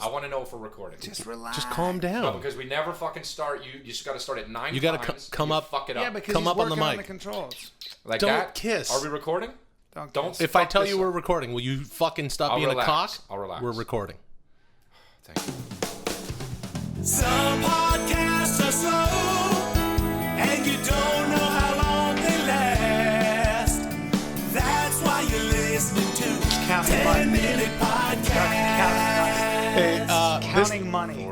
I want to know if we're recording. Just relax. Just calm down. No, because we never fucking start. You just got to start at 9 times. You got to come up. Fuck it up. Yeah, because Come he's up on the working mic. the controls. Like Don't that? kiss. Are we recording? Don't. If I fuck tell this you up. we're recording, will you fucking stop I'll being relax. a cock? I'll relax. We're recording. Thank you. Some podcasts are slow, and you don't know how long they last. That's why you're listening to Counting 10-Minute Podcast. Hey, Counting money.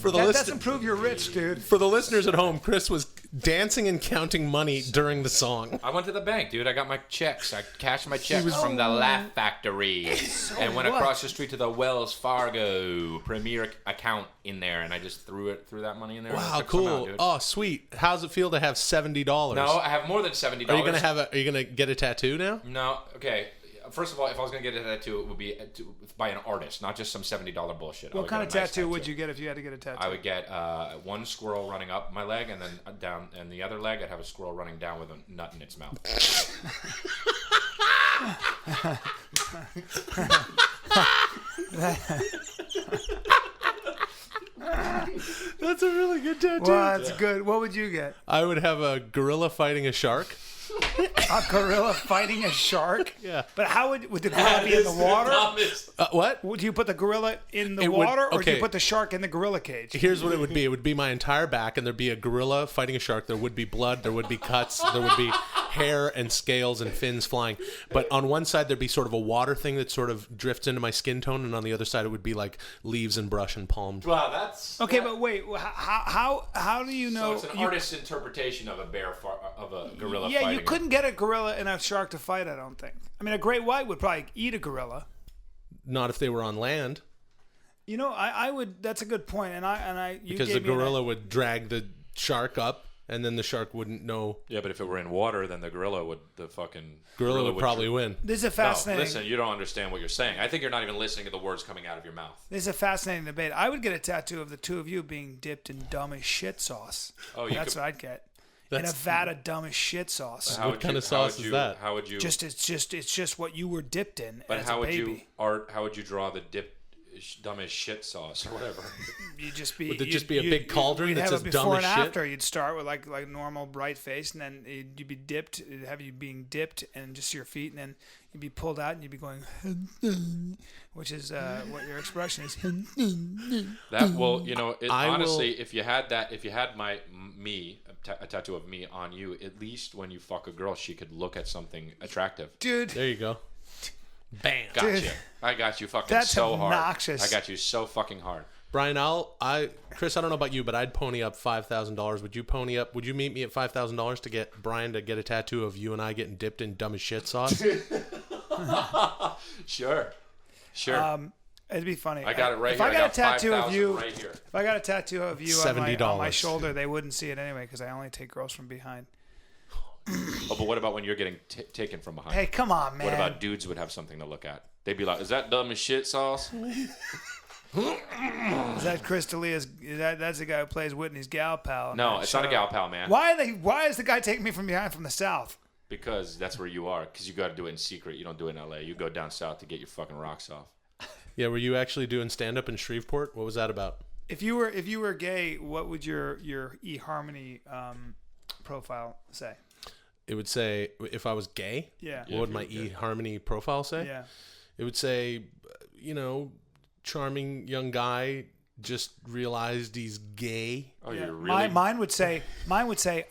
for the That list- doesn't prove you're rich, dude. for the listeners at home, Chris was dancing and counting money during the song. I went to the bank, dude. I got my checks. I cashed my checks from the Laugh Factory and went across the street to the Wells Fargo Premier account in there, and I just threw that money in there. Wow, and took some out, cool. dude. Oh, sweet. How's it feel to have $70? No, I have more than $70. Are you gonna get a tattoo now? No, okay. First of all, if I was going to get a tattoo, it would be by an artist, not just some $70 bullshit. What kind of tattoo would you get if you had to get a tattoo? I would get one squirrel running up my leg, and then down, and the other leg I'd have a squirrel running down with a nut in its mouth. That's a really good tattoo. Well, that's good. What would you get? I would have a gorilla fighting a shark. A gorilla fighting a shark? Yeah. But how would the gorilla be in the water? What? Would you put the gorilla in the It would- water, or do okay. you put the shark in the gorilla cage? Here's what it would be. It would be my entire back, and there'd be a gorilla fighting a shark. There would be blood. There would be cuts. There would be hair and scales and fins flying. But on one side, there'd be sort of a water thing that sort of drifts into my skin tone, and on the other side, it would be like leaves and brush and palm. Wow, that's Okay, but wait. How do you know? So it's an artist's interpretation of a gorilla. Yeah, fighting you couldn't get a gorilla and a shark to fight. I don't think. I mean, a great white would probably eat a gorilla. Not if they were on land, You know, I would. That's a good point. You because the gave me an- gorilla would drag the shark up, and then the shark wouldn't know. Yeah, but if it were in water, then the gorilla would Gorilla would probably win. This is a No, fascinating. listen, you don't understand what you're saying. I think you're not even listening to the words coming out of your mouth. This is a fascinating debate. I would get a tattoo of the two of you being dipped in dumb as shit sauce. Oh, you That's could- what I'd get. In a vat of dumb as shit sauce. How What would kind you- of how sauce would is you- that? How would you? It's just what you were dipped in But as how a would baby. how would you draw the dumb as shit sauce or whatever? You'd just be. Would it just be a big cauldron you'd that have says a dumb before as and shit? after. You'd start with like normal bright face, and then you'd be dipped. It'd have you being dipped, and just your feet, and then you'd be pulled out, and you'd be going, which is what your expression is. That well, you know, honestly, will- if you had a tattoo of me on you, at least when you fuck a girl, she could look at something attractive. Dude, There you go. Bam. Gotcha. Dude. I got you fucking That's so obnoxious. hard. I got you so fucking hard. Brian, Chris, I don't know about you, but I'd pony up $5,000. Would you pony up? Would you meet me at $5,000 to get Brian to get a tattoo of you and I getting dipped in dumb as shit sauce? Sure. it'd be funny. I got it right if here. I got a tattoo of 5,000 you, right here. if I got a tattoo of you on $70. my shoulder, they wouldn't see it anyway because I only take girls from behind. Oh, but what about when you're getting taken from behind? Hey, come on, man. What about dudes would have something to look at? They'd be like, "Is that dumb as shit sauce?" Is that Chris D'Elia's? That's the guy who plays Whitney's gal pal. No, it's not a gal pal, man. Why is the guy taking me from behind from the south? Because that's where you are. Because you got to do it in secret. You don't do it in L.A. You go down south to get your fucking rocks off. Yeah, were you actually doing stand up in Shreveport? What was that about? If you were gay, what would your eHarmony profile say? It would say if I was gay. Yeah. What would my eHarmony profile say? Yeah. It would say, charming young guy just realized he's gay. Oh, Yeah. you're really? Mine would say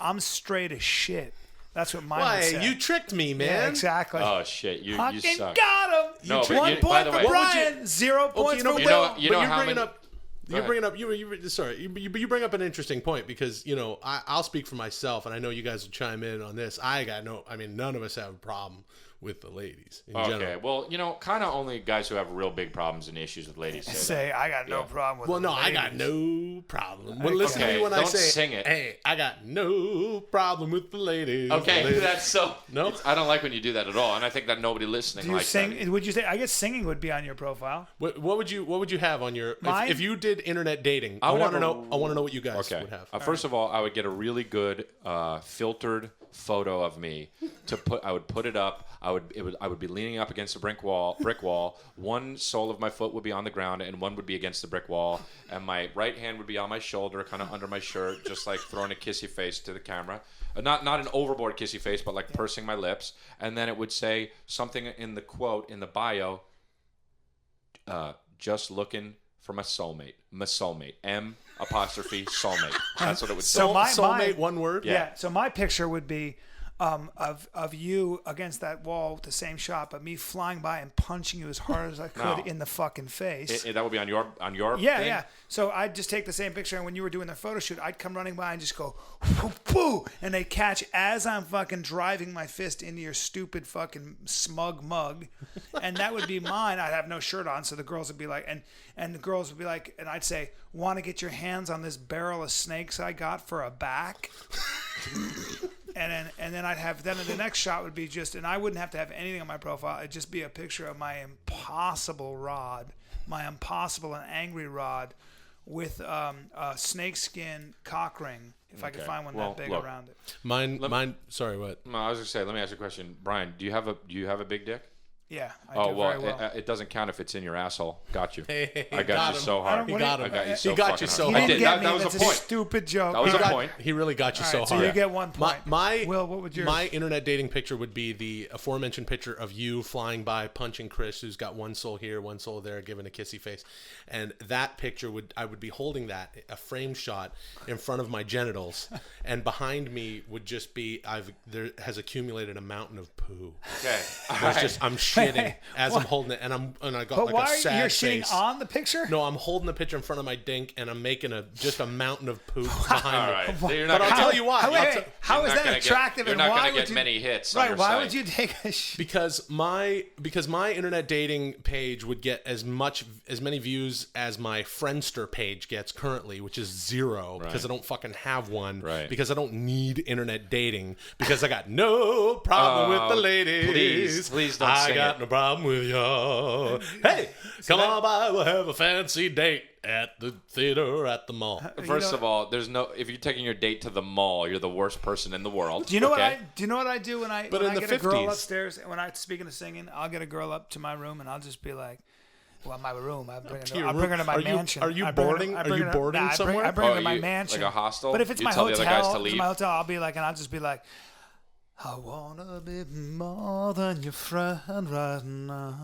I'm straight as shit. That's what mine would Why? say. You tricked me, man. Yeah, exactly. Oh shit, you Fucking suck. got him. No, but One you- by point the for way- Brian, 0 points for you Will. know But you're how bringing many- up. Go You're ahead. bringing up. You bring up an interesting point because I'll speak for myself, and I know you guys will chime in on this. None of us have a problem with the ladies in Okay, general. well, kind of only guys who have real big problems and issues with ladies say that. I got no Yeah. problem with Well, the no, I got ladies. no problem. Well, listen to Okay, me when I don't say, sing it. "Hey, I got no problem with the ladies." Okay, The ladies. that's so. No? I don't like when you do that at all, and I think that nobody listening Do you likes sing? that. Would you say? I guess singing would be on your profile. What would you have on your Mine? if you did internet dating? I would want to have know. I want to know what you guys Okay. would have. First of all, I would get a really good filtered photo of me to put. I would put it up. I would be leaning up against a brick wall. One sole of my foot would be on the ground, and one would be against the brick wall. And my right hand would be on my shoulder, kind of under my shirt, just like throwing a kissy face to the camera. Not an overboard kissy face, but like pursing my lips. And then it would say something in the quote in the bio. Just looking for my soulmate. M apostrophe soulmate. That's what it would say. So soulmate, one word. Yeah. So my picture would be of you against that wall with the same shot, but me flying by and punching you as hard as I could in the fucking face. That would be on your Yeah, thing? yeah. So I'd just take the same picture, and when you were doing the photo shoot, I'd come running by and just go, boo, boo, and they catch as I'm fucking driving my fist into your stupid fucking smug mug, and that would be mine. I'd have no shirt on, so the girls would be like, and the girls would be like, and I'd say, want to get your hands on this barrel of snakes I got for a back? And then I'd have, then the next shot would be just, and I wouldn't have to have anything on my profile. It'd just be a picture of my impossible and angry rod with a snakeskin cock ring, if I could find one that big around it. Mine. Sorry, what? No, I was gonna say. Let me ask you a question, Brian. Do you have a big dick? Yeah. I Oh do well, very well. it doesn't count if it's in your asshole. Got you. Hey, I got you so hard. He got him. I got you so He got fucking you so hard. hard. I did. Get me. That was That's a point. Stupid joke. That was a point. He really got you so All right, hard. So you get 1 point. My Will, what would yours? My internet dating picture would be the aforementioned picture of you flying by, punching Chris, who's got one soul here, one soul there, giving a kissy face, and that picture I would be holding that, a frame shot in front of my genitals, and behind me would just be there has accumulated a mountain of poo. Okay. I'm shitting as I'm holding it, and I got like a sad you're face. shitting on the picture? No, I'm holding the picture in front of my dink, and I'm making just a mountain of poop behind All me. right. So you're But not I'll gonna tell you why. How is that attractive? You're and not why going to would get you, many hits on Right? your Why site. would you take a shit? Because my internet dating page would get as many views as my Friendster page gets currently, which is 0 because I don't fucking have one. Right. Because I don't need internet dating because I got no problem with the ladies. Please don't I sing got it. no problem with y'all. Hey, come on by, we'll have a fancy date at the theater or at the mall. First of all, if you're taking your date to the mall, you're the worst person in the world. Do you know what okay? I do when I But in the get a girl 50s. upstairs and when I speaking of singing, I'll get a girl up to my room and I'll just be like, well, my room. I'll bring her to my mansion. Are you I bring her to- boarding? I Are bring you her- boarding nah, somewhere? I bring her Oh, to my you- mansion. like a hostel? But if it's You my tell the other guys to hotel, leave? I'll be like, and I'll just be like, I wanna be more than your friend right now.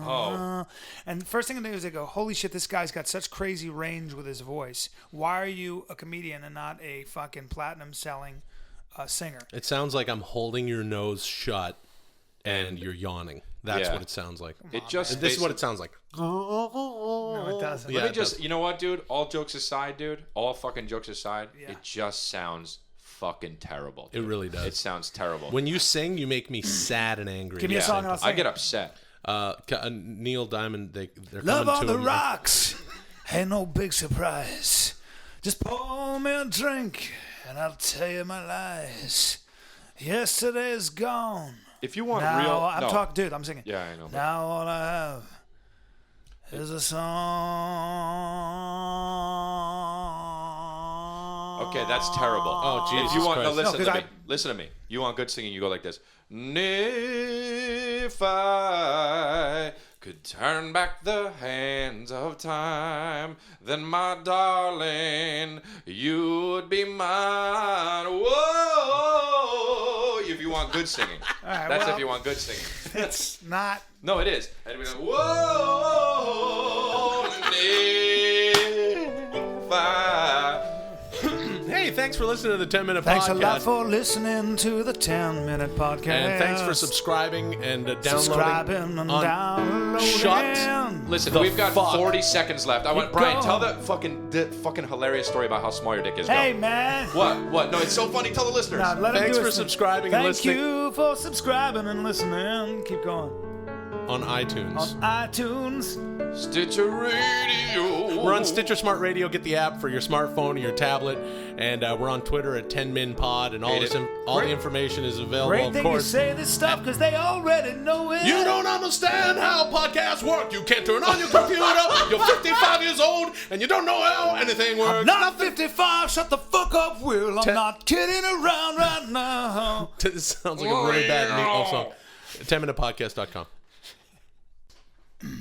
Oh. And the first thing I do is I go, holy shit, this guy's got such crazy range with his voice. Why are you a comedian and not a fucking platinum selling singer? It sounds like I'm holding your nose shut and you're yawning. That's Yeah. what it sounds like. This This is what it sounds like. No, it doesn't. Yeah, Let me it just, you know what, dude? All jokes aside, dude. All fucking jokes aside, Yeah. it just sounds fucking terrible. It dude. really does. It sounds terrible. When you sing, you make me sad and angry. Give me a song and I'll sing I get it. upset. Neil Diamond, they're Love coming on to the him. rocks. Ain't no big surprise. Just pour me a drink and I'll tell you my lies. Yesterday's gone. If you want Now real, I'm no. talking, dude. I'm singing. Yeah, I know. Now all I have is a song. Okay, that's terrible. Oh, Jesus If you want, no, Christ. listen No, to 'cause me. Listen to me. You want good singing? You go like this. If I could turn back the hands of time, then my darling, you would be mine. Whoa! If you want good singing, right, that's well- if you want good singing. It's not. No, it is. And we go, whoa! If I. Hey, thanks for listening to the 10-minute Thanks podcast. a lot for listening to the 10-minute podcast. And thanks for subscribing and downloading. subscribing and on downloading. Shut. Listen, The we've got fuck. 40 seconds left. I want Brian, go. tell the fucking hilarious story about how small your dick is. Hey, Go. man. What? No, it's so funny. Tell the listeners. Now, let him Thanks do for his thing. subscribing and listening. Thank you for subscribing and listening. Keep going. on iTunes. iTunes. Stitcher Radio. We're on Stitcher Smart Radio. Get the app for your smartphone or your tablet. And we're on Twitter at 10MinPod. And all the information is available, Great of thing you course. say this stuff because they already know it. You don't understand how podcasts work. You can't turn on your computer. You're 55 years old and you don't know how anything works. I'm not 55. Shut the fuck up, Will. I'm not kidding around right now. This sounds like a really bad meatloaf song. 10minutepodcast.com.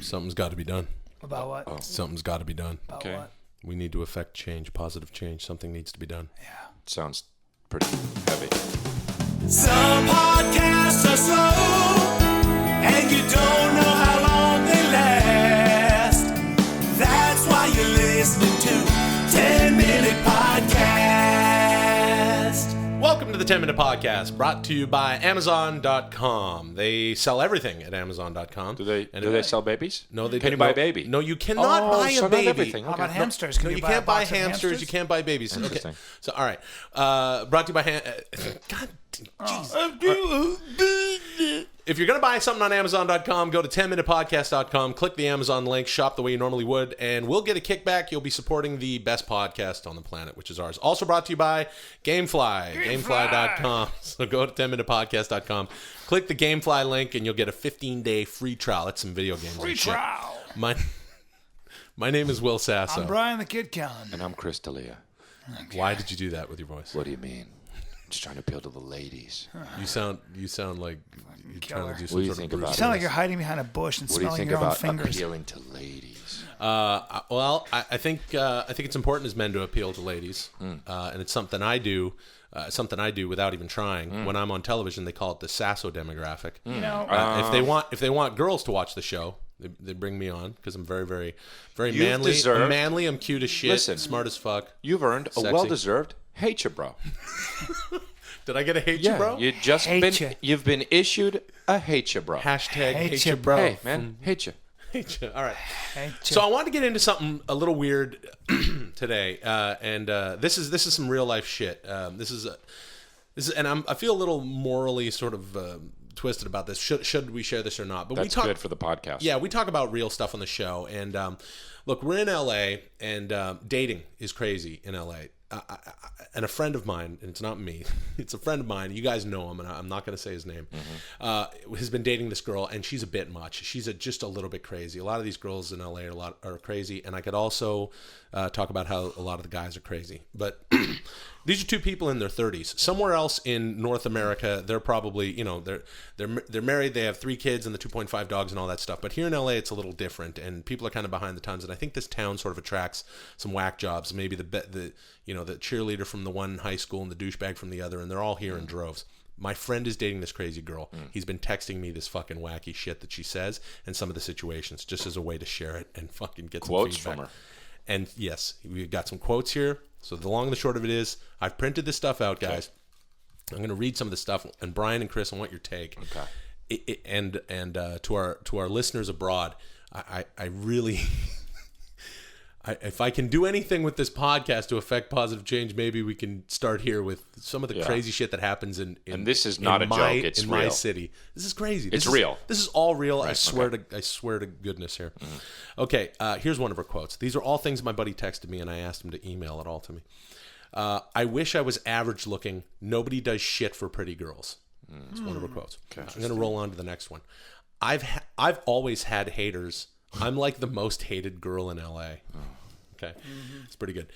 Something's got to be done. About what? Something's got to be done. About Okay. what? We need to affect change, positive change. Something needs to be done. Yeah. Sounds pretty heavy. Some podcasts are slow, and you don't know how long they last. That's why you're listening to 10-Minute Podcast. Welcome to the 10-Minute Podcast, brought to you by Amazon.com. They sell everything at Amazon.com. Do they sell babies? No, they Can you don't. buy No, a baby? No, you cannot buy so a baby. Not everything. How Okay. about hamsters? No, you buy a can't buy box of hamsters. You can't buy babies. Okay. Interesting. So, all right. Brought to you by God, jeez. If you're going to buy something on Amazon.com, go to 10minutepodcast.com, click the Amazon link, shop the way you normally would, and we'll get a kickback. You'll be supporting the best podcast on the planet, which is ours. Also brought to you by Gamefly, Gamefly.com. So go to 10minutepodcast.com, click the Gamefly link, and you'll get a 15-day free trial. That's some video games. Free and shit. trial. My name is Will Sasso. I'm Bryan the Kid Callen. And I'm Chris D'Elia. Why did you do that with your voice? What do you mean? I'm just trying to appeal to the ladies. You sound like you're trying to do some What do you sort think of about You Bruce sound like Willis. you're hiding behind a bush and What do you smelling think your own about fingers. appealing to ladies? Well, I think it's important as men to appeal to ladies, and it's something I do. Something I do without even trying. When I'm on television, they call it the Sasso demographic. You know, If they want girls to watch the show, they bring me on because I'm very, very, very You've manly. deserved- I'm manly. I'm cute as shit. Listen. Smart as fuck. You've earned Sexy. a well-deserved hate you, bro. Did I get a hate you, bro? You've been issued a hate you, bro. Hashtag Hate hate ya, you, bro. Hey, man, hate you. Hate you. All right. hate So you. I wanted to get into something a little weird today, and this is some real life shit. This is, and I feel a little morally sort of twisted about this. Should we share this or not? But That's good for the podcast. Yeah, we talk about real stuff on the show, and look, we're in LA, and dating is crazy in LA. And a friend of mine, and it's not me, it's a friend of mine, you guys know him, and I'm not going to say his name, has been dating this girl, and she's a bit much. She's just a little bit crazy. A lot of these girls in LA are crazy, and I could also talk about how a lot of the guys are crazy. But these are two people in their 30s. Somewhere else in North America, they're probably, they're married, they have 3 kids and the 2.5 dogs and all that stuff. But here in LA, it's a little different, and people are kind of behind the times. And I think this town sort of attracts some whack jobs. Maybe the cheerleader from the one high school and the douchebag from the other, and they're all here in droves. My friend is dating this crazy girl. He's been texting me this fucking wacky shit that she says and some of the situations just as a way to share it and fucking get Quotes some feedback. from her. And yes, we've got some quotes here. So the long and the short of it is, I've printed this stuff out, guys. I'm going to read some of this stuff. And Bryan and Chris, I want your take. Okay. And to our listeners abroad, I really... if I can do anything with this podcast to affect positive change, maybe we can start here with some of the crazy shit that happens in And this is not a joke, it's in my real. city. This is crazy. It's real. This is all real. I swear to goodness here. Okay, here's one of her quotes. These are all things my buddy texted me, and I asked him to email it all to me. I wish I was average looking. Nobody does shit for pretty girls. It's one of her quotes. I'm going to roll on to the next one. I've always had haters. I'm like the most hated girl in LA. Okay, it's pretty good.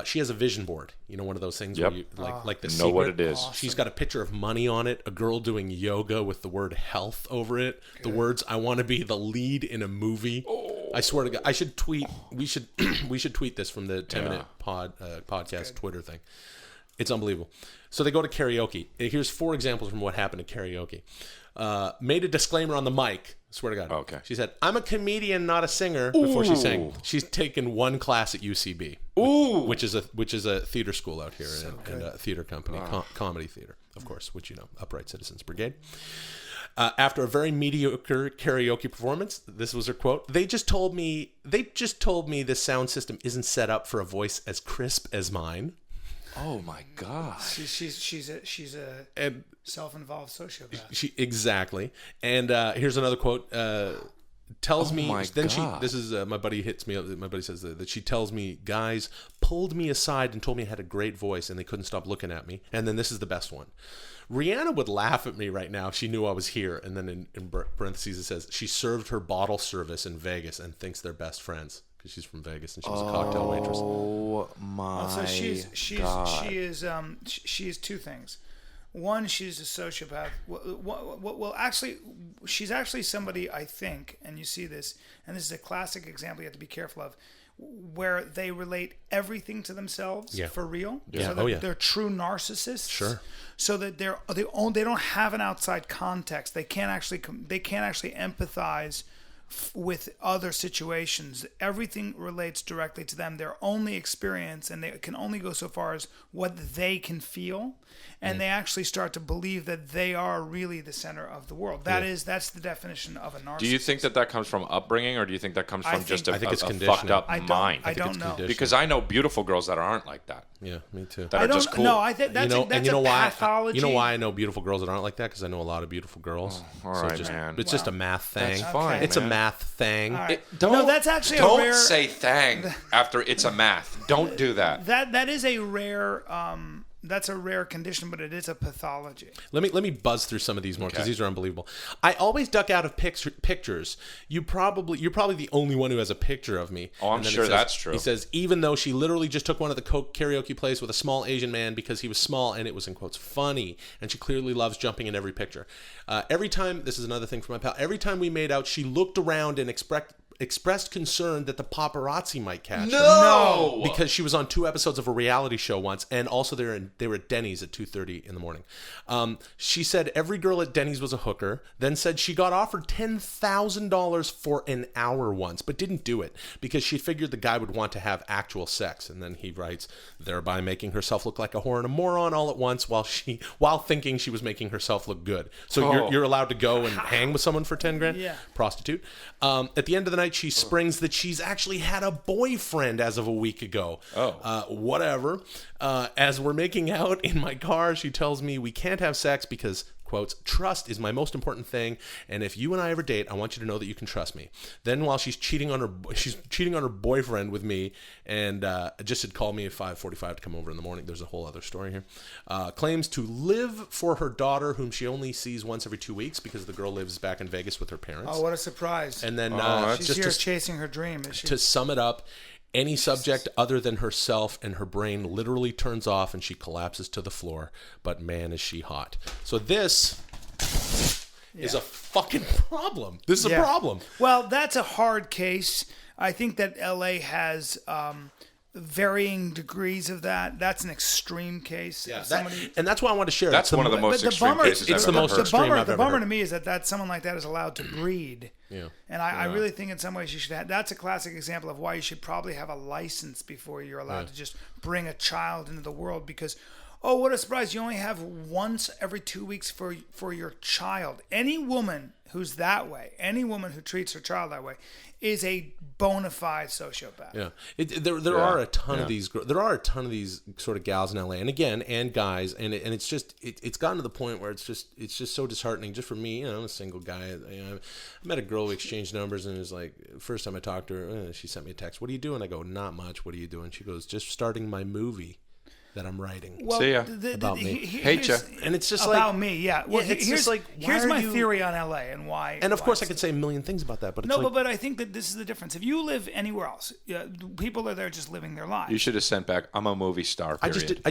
She has a vision board. One of those things where you like the know secret. what it is. Awesome. She's got a picture of money on it. A girl doing yoga with the word health over it. Good. The words "I want to be the lead in a movie." I swear to God, I should tweet. We should tweet this from the 10-minute podcast Twitter thing. It's unbelievable. So they go to karaoke. Here's 4 examples from what happened at karaoke. Made a disclaimer on the mic. I swear to God. Okay. She said, "I'm a comedian, not a singer." Before she sang, she's taken 1 class at UCB, which is a theater school out here and a theater company, comedy theater, of course, which Upright Citizens Brigade. After a very mediocre karaoke performance, this was her quote: They just told me this sound system isn't set up for a voice as crisp as mine. Oh my God. She's a And self-involved sociopath. exactly. And here's another quote. Tells me my then God. this is my buddy hits me up. My buddy says that she tells me guys pulled me aside and told me I had a great voice and they couldn't stop looking at me. And then this is the best one. Rihanna would laugh at me right now if she knew I was here. And then in parentheses it says she served her bottle service in Vegas and thinks they're best friends because she's from Vegas and she was a cocktail waitress. Oh my So God. she is two things. One, she's a sociopath. Well, actually, she's actually somebody, I think, and you see this, and this is a classic example you have to be careful of, where they relate everything to themselves for real. Yeah. So they're true narcissists. Sure. So that they don't have an outside context. They can't actually empathize with other situations. Everything relates directly to them. Their only experience, and they can only go so far as what they can feel, and they actually start to believe that they are really the center of the world. That's the definition of a narcissist. Do you think that comes from upbringing, or do you think that comes from just a it's fucked conditioning. up I don't- mind? I don't it's know. conditioning. Because I know beautiful girls that aren't like that. Yeah, me too. That are just cool. No, I think that's a pathology. You know why I know beautiful girls that aren't like that? Because I know a lot of beautiful girls. all right, man. It's just a math thing. That's fine, It's man. a math thing. All right. Don't, No, that's actually a don't rare. say thang after it's a math. Don't do that. That is a rare. That's a rare condition, but it is a pathology. Let me buzz through some of these more because Okay. these are unbelievable. I always duck out of pictures. You're probably the only one who has a picture of me. Oh, I'm And then sure it says- that's true. He says even though she literally just took one at the karaoke place with a small Asian man because he was small and it was in quotes funny, and she clearly loves jumping in every picture. Every time, this is another thing from my pal. Every time we made out, she looked around and expressed concern that the paparazzi might catch her. No! Because she was on 2 episodes of a reality show once, and also they were at Denny's at 2:30 in the morning. She said every girl at Denny's was a hooker, then said she got offered $10,000 for an hour once, but didn't do it because she figured the guy would want to have actual sex. And then he writes, thereby making herself look like a whore and a moron all at once while thinking she was making herself look good. So you're allowed to go and hang with someone for 10 grand? Yeah. Prostitute. At the end of the night, she springs that she's actually had a boyfriend as of a week ago. Whatever. As we're making out in my car, she tells me we can't have sex because, quotes, trust is my most important thing, and if you and I ever date, I want you to know that you can trust me. Then while she's cheating on her boyfriend with me, and just had called me at 5:45 to come over in the morning. There's a whole other story here. Claims to live for her daughter, whom she only sees once every 2 weeks because the girl lives back in Vegas with her parents. Oh, what a surprise! And then She's just here chasing her dream. Is she? to sum it up, any subject other than herself and her brain literally turns off and she collapses to the floor. But man, is she hot. So this is a fucking problem. This is a problem. Well, that's a hard case. I think that LA has varying degrees of that. That's an extreme case. Yeah, Somebody, and that's why I want to share. That's it. one of the most extreme cases it's I've the ever most heard. extreme I've the ever bummer heard. to me is that someone like that is allowed to breed. Yeah. And I really think in some ways you should have. That's a classic example of why you should probably have a license before you're allowed to just bring a child into the world because. Oh, what a surprise. You only have once every 2 weeks for your child. Any woman who's that way, any woman who treats her child that way, is a bona fide sociopath. Yeah, there are a ton of these. There are a ton of these sort of gals in LA, and guys, and it's just it's gotten to the point where it's just so disheartening. Just for me, I'm a single guy. I met a girl, we exchanged numbers, and it was like first time I talked to her, she sent me a text. What are you doing? I go, not much. What are you doing? She goes, just starting my movie that I'm writing. Well, See ya. About me. Hate ya. And it's just about like me, yeah. Well, it's here's just like, why here's are my you- theory on LA and why. And of why course, I it's- could say a million things about that, but it's No, like, but I think that this is the difference. If you live anywhere else, people are there just living their lives. You should have sent back, I'm a movie star, period. I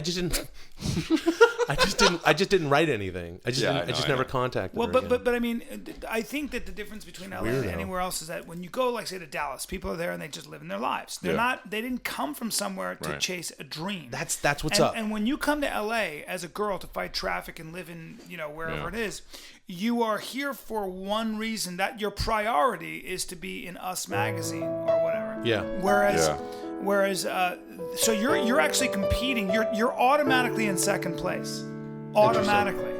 just didn't write anything. I just never contacted Well, her again. but I mean, I think that the difference between LA and anywhere else is that when you go, like, say, to Dallas, people are there and they just live in their lives. They're not. They didn't come from somewhere to chase a dream. That's what's and, up. And when you come to LA as a girl to fight traffic and live in wherever it is, you are here for one reason. That your priority is to be in Us magazine or whatever. Yeah. Whereas, so you're actually competing. You're automatically in second place. Automatically.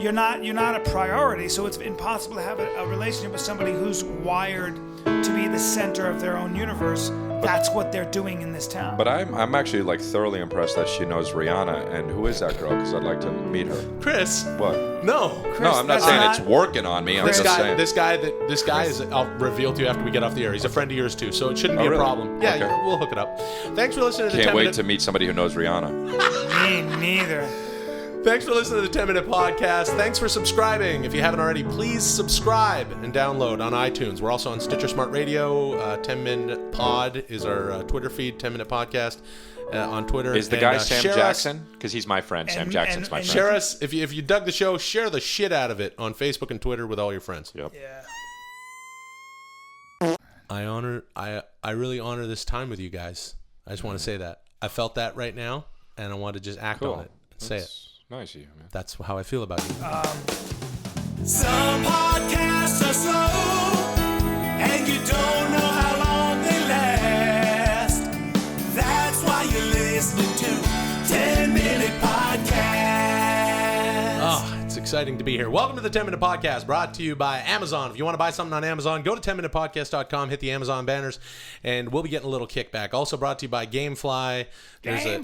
You're not a priority, so it's impossible to have a relationship with somebody who's wired to be the center of their own universe. That's what they're doing in this town. But I'm actually like thoroughly impressed that she knows Rihanna. And who is that girl? Because I'd like to meet her. Chris. What? No. Chris, No, I'm not that's saying not- it's working on me. I'm This just saying. guy is. I'll reveal to you after we get off the air. He's a friend of yours too, so it shouldn't be a really? problem. Yeah, Okay. we'll hook it up. Thanks for listening to the Can't 10 wait minute. to meet somebody who knows Rihanna. Me neither. Thanks for listening to the 10 Minute Podcast. Thanks for subscribing. If you haven't already, please subscribe and download on iTunes. We're also on Stitcher Smart Radio. 10 Minute Pod is our Twitter feed. 10 Minute Podcast on Twitter. Is the guy Sam Jackson? Because he's my friend. Sam Jackson's my friend. Share us if you dug the show. Share the shit out of it on Facebook and Twitter with all your friends. Yep. Yeah. I really honor this time with you guys. I just want to say that. I felt that right now, and I want to just act on it and say it. Nice of you, man. That's how I feel about you. Some podcasts are slow, and you don't know how long they last. That's why you're listening to 10 Minute Podcast. Oh, it's exciting to be here. Welcome to the 10 Minute Podcast, brought to you by Amazon. If you want to buy something on Amazon, go to 10minutepodcast.com, hit the Amazon banners, and we'll be getting a little kickback. Also brought to you by Gamefly. There's a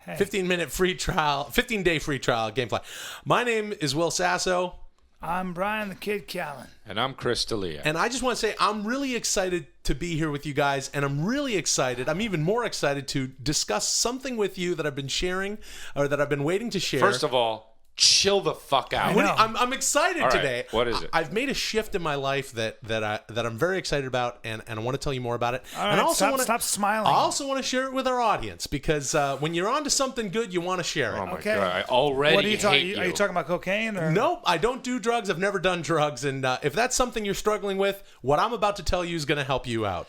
15-minute free trial, 15-day free trial at Gamefly. My name is Will Sasso. I'm Bryan the Kid Callen. And I'm Chris D'Elia. And I just want to say I'm really excited to be here with you guys, and I'm even more excited to discuss something with you that I've been sharing, or that I've been waiting to share. First of all, chill the fuck out. I'm excited All right, today. what is it? I've made a shift in my life that I'm very excited about, and I want to tell you more about it. All right, and I also stop smiling. I also want to share it with our audience, because when you're onto something good, you want to share it. Oh my Okay. god! I already What are you hate talking? you. Are you talking about cocaine or? Nope, I don't do drugs. I've never done drugs. And if that's something you're struggling with, what I'm about to tell you is going to help you out.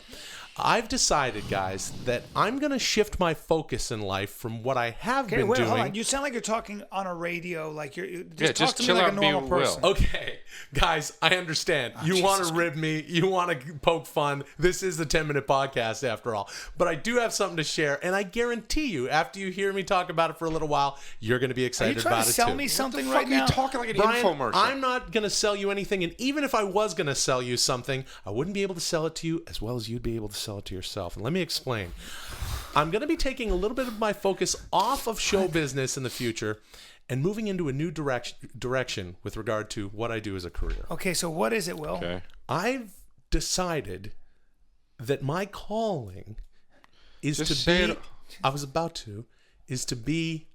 I've decided, guys, that I'm going to shift my focus in life from what I have Okay, been wait, doing. hold on. You sound like you're talking on a radio. Like you're just Yeah, talk just to me chill like out a and be normal Will. person. Okay, guys, I understand. You want Jesus to rib me. You want to poke fun. This is the 10-minute podcast after all. But I do have something to share, and I guarantee you, after you hear me talk about it for a little while, you're going to be Are you excited trying about to it sell too. me something Fuck, right are you now? talking like an Bryan, infomercial? I'm not going to sell you anything, and even if I was going to sell you something, I wouldn't be able to sell it to you as well as you'd be able to sell it to yourself. And let me explain. I'm going to be taking a little bit of my focus off of show business in the future and moving into a new direction with regard to what I do as a career. Okay, so what is it, Will? Okay. I've decided that my calling is Just to say be it. is to be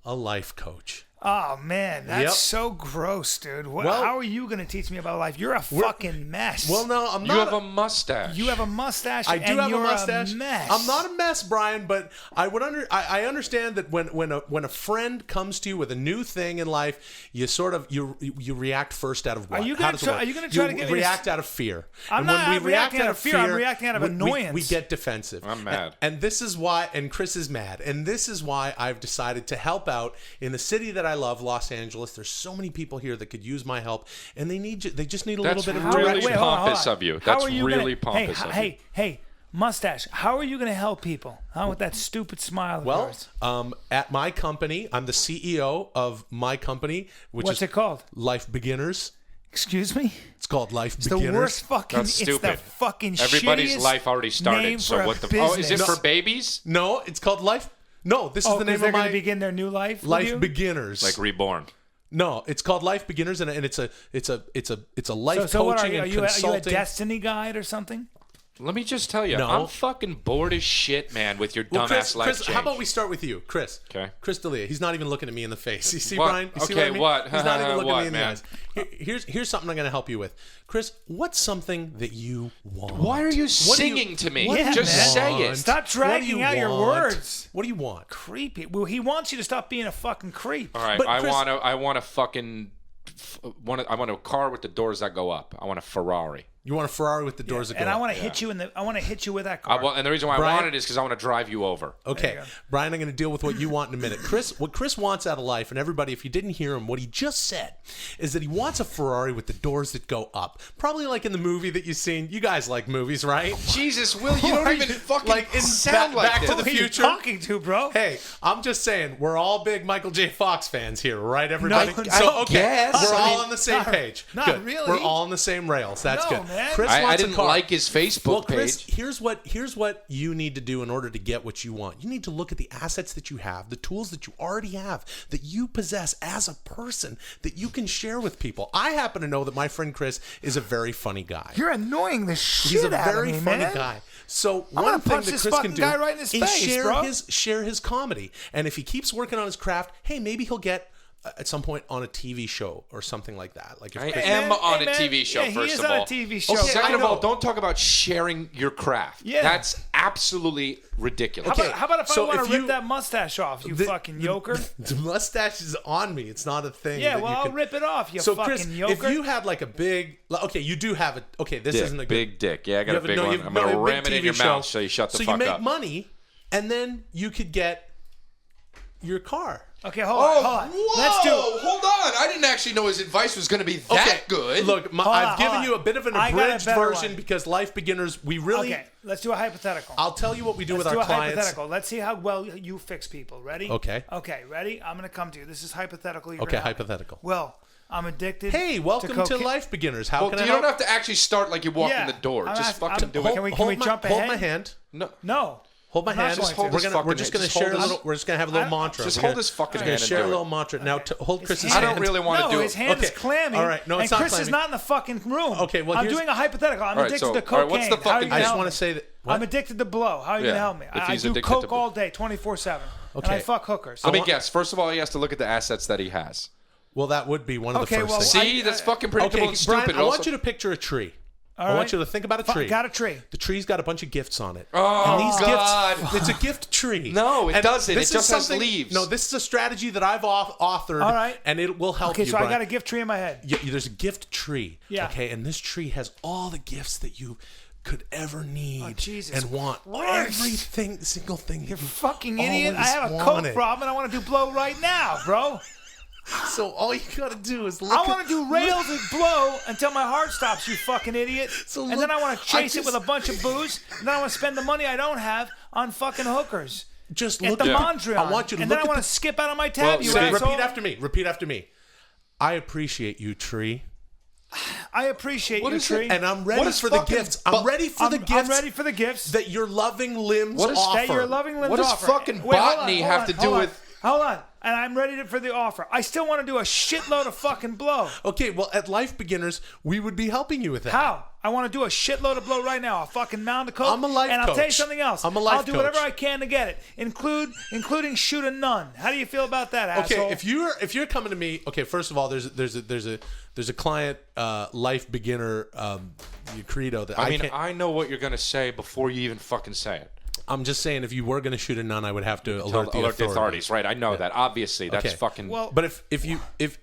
a life coach. Oh man, that's Yep. so gross, dude. Well- How are you going to teach me about life? You're a fucking mess. Well, no, I'm You not. have a mustache. you have a mustache. I do and have you're a mustache. A mess. I'm not a mess, Bryan, but I understand that when a friend comes to you with a new thing in life, you sort of you react first out of what? Are you How gonna does it try- work? are you gonna try You to get me to react out of fear? I'm And when not we react reacting out of fear, I'm reacting out of annoyance. We get defensive. I'm mad. And this is why. And Chris is mad. And this is why I've decided to help out in the city that I love, Los Angeles. There's so many people here that could use my help, and they just need a That's little bit of really direction. Wait, hold on, pompous hold on. of you. How That's are you really gonna, pompous of you. Hey, mustache. How are you going to help people? Huh? With that stupid smile of Well, yours. at my company, I'm the CEO of my company, which What's is it called? Life Beginners. Excuse me? It's called Life It's Beginners. the worst fucking. That's It's the stupid. fucking Everybody's shittiest life already name started. for So a what the? business. Oh, is it for babies? No, it's called Life. No, this is the name they're of going my to begin their new life. with Life you? Beginners. Like reborn. No, it's called Life Beginners, and it's a life So what are coaching you? and Are you a consulting. Destiny guide or something? Let me just tell you, No. I'm fucking bored as shit, man, with your Well, dumbass life Chris, change. how about we start with you, Chris? Okay. Chris D'Elia. He's not even looking at me in the face. You see, What? Bryan? You see Okay, what I mean? what? He's not even looking at What, me in the man? eyes. Here's something I'm going to help you with. Chris, what's something that you want? Why are you What do singing to me? what do Yeah, you Just man. say want? it. Stop What do dragging you out your want? words. What do you want? Creepy. Well, he wants you to stop being a fucking creep. All right, But I Chris- want a fucking I want a car with the doors that go up. I want a Ferrari. You want a Ferrari with the doors that go And I up. want to hit you I want to hit you with that car. And the reason why Brian? I want it is because I want to drive you over. Okay, Brian, I'm going to deal with what you want in a minute. What Chris wants out of life, and everybody, if you didn't hear him, what he just said is that he wants a Ferrari with the doors that go up. Probably like in the movie that you've seen. You guys like movies, right? Jesus, Will, you don't even fucking like in sound like Back this. to the Who are you Future. talking to, bro? Hey, I'm just saying, we're all big Michael J. Fox fans here, right, everybody? I guess. We're I all mean, on the same page. not Good. really. We're all on the same rails. That's No, good. man. Chris I wants a didn't car. like his Facebook Chris, page. here's what you need to do in order to get what you want. You need to look at the assets that you have, the tools that you already have, that you possess as a person, that you can share with people. I happen to know that my friend Chris is a very funny guy. You're annoying the shit He's a out of very me, funny man. guy. So I'm one gonna thing punch that this Chris can fucking do guy right in his is face, share his comedy. And if he keeps working on his craft, hey, maybe he'll get at some point on a TV show or something like that. Like if I Chris- am on a man. TV show, Yeah, he first is of on all. a TV show. Okay, I Second of all, know. don't talk about sharing your craft. Yeah. That's absolutely ridiculous. Okay. How about if So I want if to rip you- that mustache off, you fucking yoker? The mustache is on me. It's not a thing. Yeah, that well, you I'll can... rip it off, you So fucking Chris, yoker. if you had like a big, okay, you do have it. Okay, this Dick, isn't a good big dick. Yeah, I got you a have big no, one. you have- I'm no, going to you have a ram big it in TV your show. mouth so you shut the so fuck you make up. money, and then you could get your car. Okay, hold on. Let's do it. Hold on. I didn't actually know his advice was going to be that good. Look, Hold I've on, given hold you on. a bit of an I got a abridged better version one. because life beginners, we really. Okay, let's do a hypothetical. I'll tell you what we do Let's with do our a clients. hypothetical. Let's see how well you fix people. Ready? Okay. Okay, ready? I'm going to come to you. This is hypothetical. You're Okay, gonna help me. hypothetical. Well, I'm addicted. Hey, welcome to cocaine. Life Beginners. How Well, can you I don't help? have to actually start like you walk Yeah. in the door. I'm Just not- fucking I'm- do Can it. we hold my, jump hold ahead? my hand. No. Hold my I'm not hand. going to. hold We're his gonna fucking- just gonna just share hold a his- little. We're just gonna have a little mantra. Just We're hold gonna- his fucking we're gonna hand and share a do little it. mantra. Now, hold Chris's I hand. don't really want to No, do his it. hand is Okay. clammy. All right. No, it's and not Chris is clammy. not in the fucking room. Okay, well, I'm here's- doing a hypothetical. I'm All right, addicted so- to all cocaine. right, what's the How are fucking- you I gonna just help want me? to say that. I'm What? addicted to blow. How are you Yeah, gonna help me? if I he's do addicted coke to- all day, 24/7, and Okay. I fuck hookers. Let me guess. First of all, he has to look at the assets that he has. Well, that would be one of Okay, the first well, things. See, that's fucking predictable Okay, and stupid. Brian, I Also- want you to picture a tree. All I want right. you to think about a tree. Got a tree. The tree's got a bunch of gifts on it. Oh, and these God. gifts, it's a gift tree. No, it And doesn't. this It is just has something- leaves. No, this is a strategy that I've authored, All right. and it will help Okay, you, so I Brian. got a gift tree in my head. Yeah, there's a gift tree. Yeah. Okay, and this tree has all the gifts that you could ever need Jesus and want. Christ. Everything, single thing. You fucking idiot. I have a always coke wanted. problem and I want to do blow right now, bro. So all you gotta do is look. I want to do rails and blow until my heart stops, you fucking idiot. So and look, then I want to chase I it with a bunch of booze. And then I want to spend the money I don't have on fucking hookers. Just At look the at Mondrian. I want you to and look then I at want the to skip out on my tab, you so asshole. Repeat after me. Repeat after me. I appreciate you, tree. I appreciate What you, is it? tree. And I'm What ready is for the fucking gifts. I'm ready for the gifts. I'm ready for the gifts. that your loving limbs What is- offer. That your loving limbs What does offer. fucking Wait, hold botany on, have hold to on, do hold on. with- Hold on. And I'm ready for the offer. I still want to do a shitload of fucking blow. Okay, well, at Life Beginners, we would be helping you with that. How? I want to do a shitload of blow right now. I'll fucking mound a coke. I'm a life And I'll tell you coach. something else. I'm a life I'll do whatever coach. I can to get it, including shoot a nun. How do you feel about that, asshole? Okay, if you're coming to me, okay, first of all, there's a client life beginner credo that I mean, can't, I know what you're going to say before you even fucking say it. I'm just saying, if you were going to shoot a nun, I would have to alert the authorities. Right, I know that. Obviously, that's Okay. fucking... Well, But if we I'm could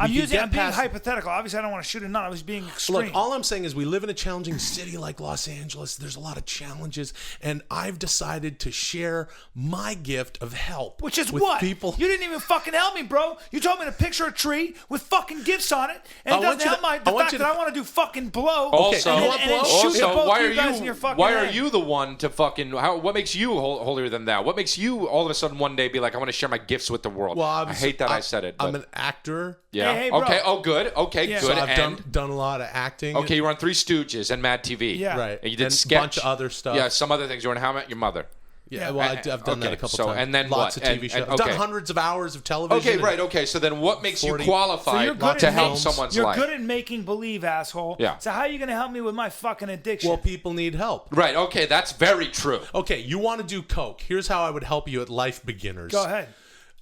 being get past, hypothetical. Obviously, I don't want to shoot a nun. I was being extreme. look, all I'm saying is we live in a challenging city like Los Angeles. There's a lot of challenges, and I've decided to share my gift of help. Which is with what? people. You didn't even fucking help me, bro. You told me to picture a tree with fucking gifts on it, and I it want doesn't you help to- the I want fact you that to- I want to do fucking blow. Also, and then shoot at both why you are guys in you your fucking why are head. you the one to fucking what makes you holier than thou? What makes you all of a sudden one day be like, I want to share my gifts with the world? Well, I hate that I said it. I'm but- an actor. yeah. Hey, bro. Okay. Oh, good. Okay. Yeah. Good. So I've and done a lot of acting. okay, you were on Three Stooges and Mad TV. Yeah. right, And you did and sketch. a bunch of other stuff. Yeah. Some other things. You were in How I Met Your Mother. Yeah, well, I've done that okay, a couple so- times. and then lots what? of TV And- shows. and- I've done okay. hundreds of hours of television. Okay. and- Right. Okay. So then, what makes 40 you So qualified you're good to at help making- someone's You're life? good at making believe, asshole. Yeah. So how are you going to help me with my fucking addiction? Well, people need help. Right. Okay. That's very true. Okay, you want to do coke. Here's how I would help you at Life Beginners. Go ahead.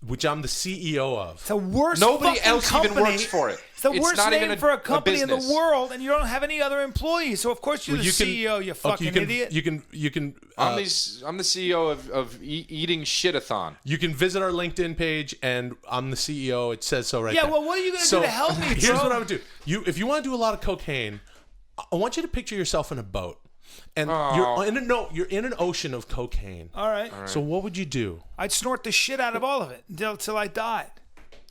Which I'm the CEO of. It's the worst Nobody fucking else company. even works for it. It's the It's worst not name even for a company in the business. world, and you don't have any other employees. So of course you're Well, the CEO, you fucking idiot. You can. I'm the CEO of Eating Shitathon. You can visit our LinkedIn page, and I'm the CEO. It says so right Yeah, there. well, what are you gonna do So, to help me, Here's bro? what I would do. If you want to do a lot of cocaine, I want you to picture yourself in a boat. And you're in an ocean of cocaine. All right. So what would you do? I'd snort the shit out of all of it until I died.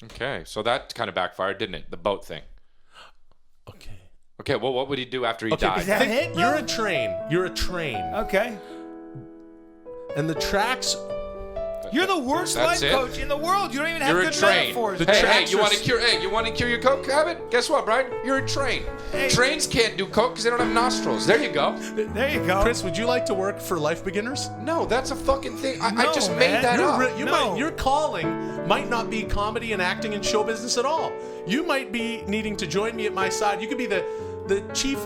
Okay, so that kind of backfired, didn't it? The boat thing. Okay, well, what would he do after he died? Is that it, bro? You're a train. Okay. And the tracks... You're the worst life That's it? coach in the world. You don't even have You're a good train. metaphors. Hey, you want to cure your coke habit? Guess what, Brian? You're a train. Hey. Trains can't do coke because they don't have nostrils. There you go. There you go. Chris, would you like to work for Life Beginners? No, that's a fucking thing. I No, just man. made that up. Your calling might not be comedy and acting and show business at all. You might be needing to join me at my side. You could be the chief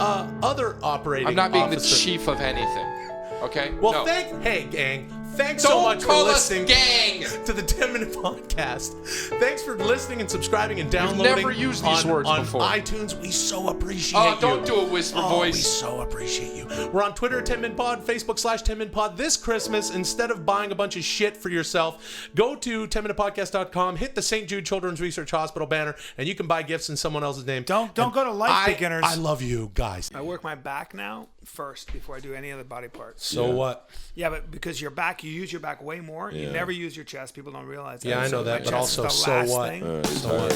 other operating I'm not being officer. the chief of anything. Okay? Well, no. hey, gang. Thanks Don't so much for call us listening gang. to the 10-Minute Podcast. Thanks for listening and subscribing and downloading. never used these words on before. iTunes. We so appreciate you. Don't do a whisper voice. We so appreciate you. We're on Twitter at 10-Min Pod, Facebook /10-Min Pod. This Christmas, instead of buying a bunch of shit for yourself, go to 10minutepodcast.com, hit the St. Jude Children's Research Hospital banner, and you can buy gifts in someone else's name. Don't go to Life Beginners. I love you guys. I work my back now first before I do any other body parts. So what? Yeah, but because your back, you use your back way more. You never use your chest. People don't realize that. Yeah, I know that, but chest is also, the so last what? thing. So what?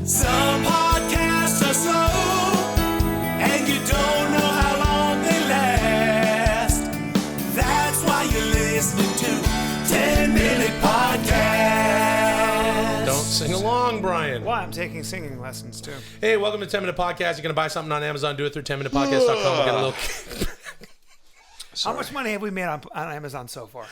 Some podcasts are slow, and you don't know how long they last. That's why you're listening to 10-Minute Podcast. Don't sing along, Brian. Why? I'm taking singing lessons too. Hey, welcome to 10-Minute Podcast. You're going to buy something on Amazon, do it through 10minutepodcast.com. We'll get a little... How much money have we made on Amazon so far?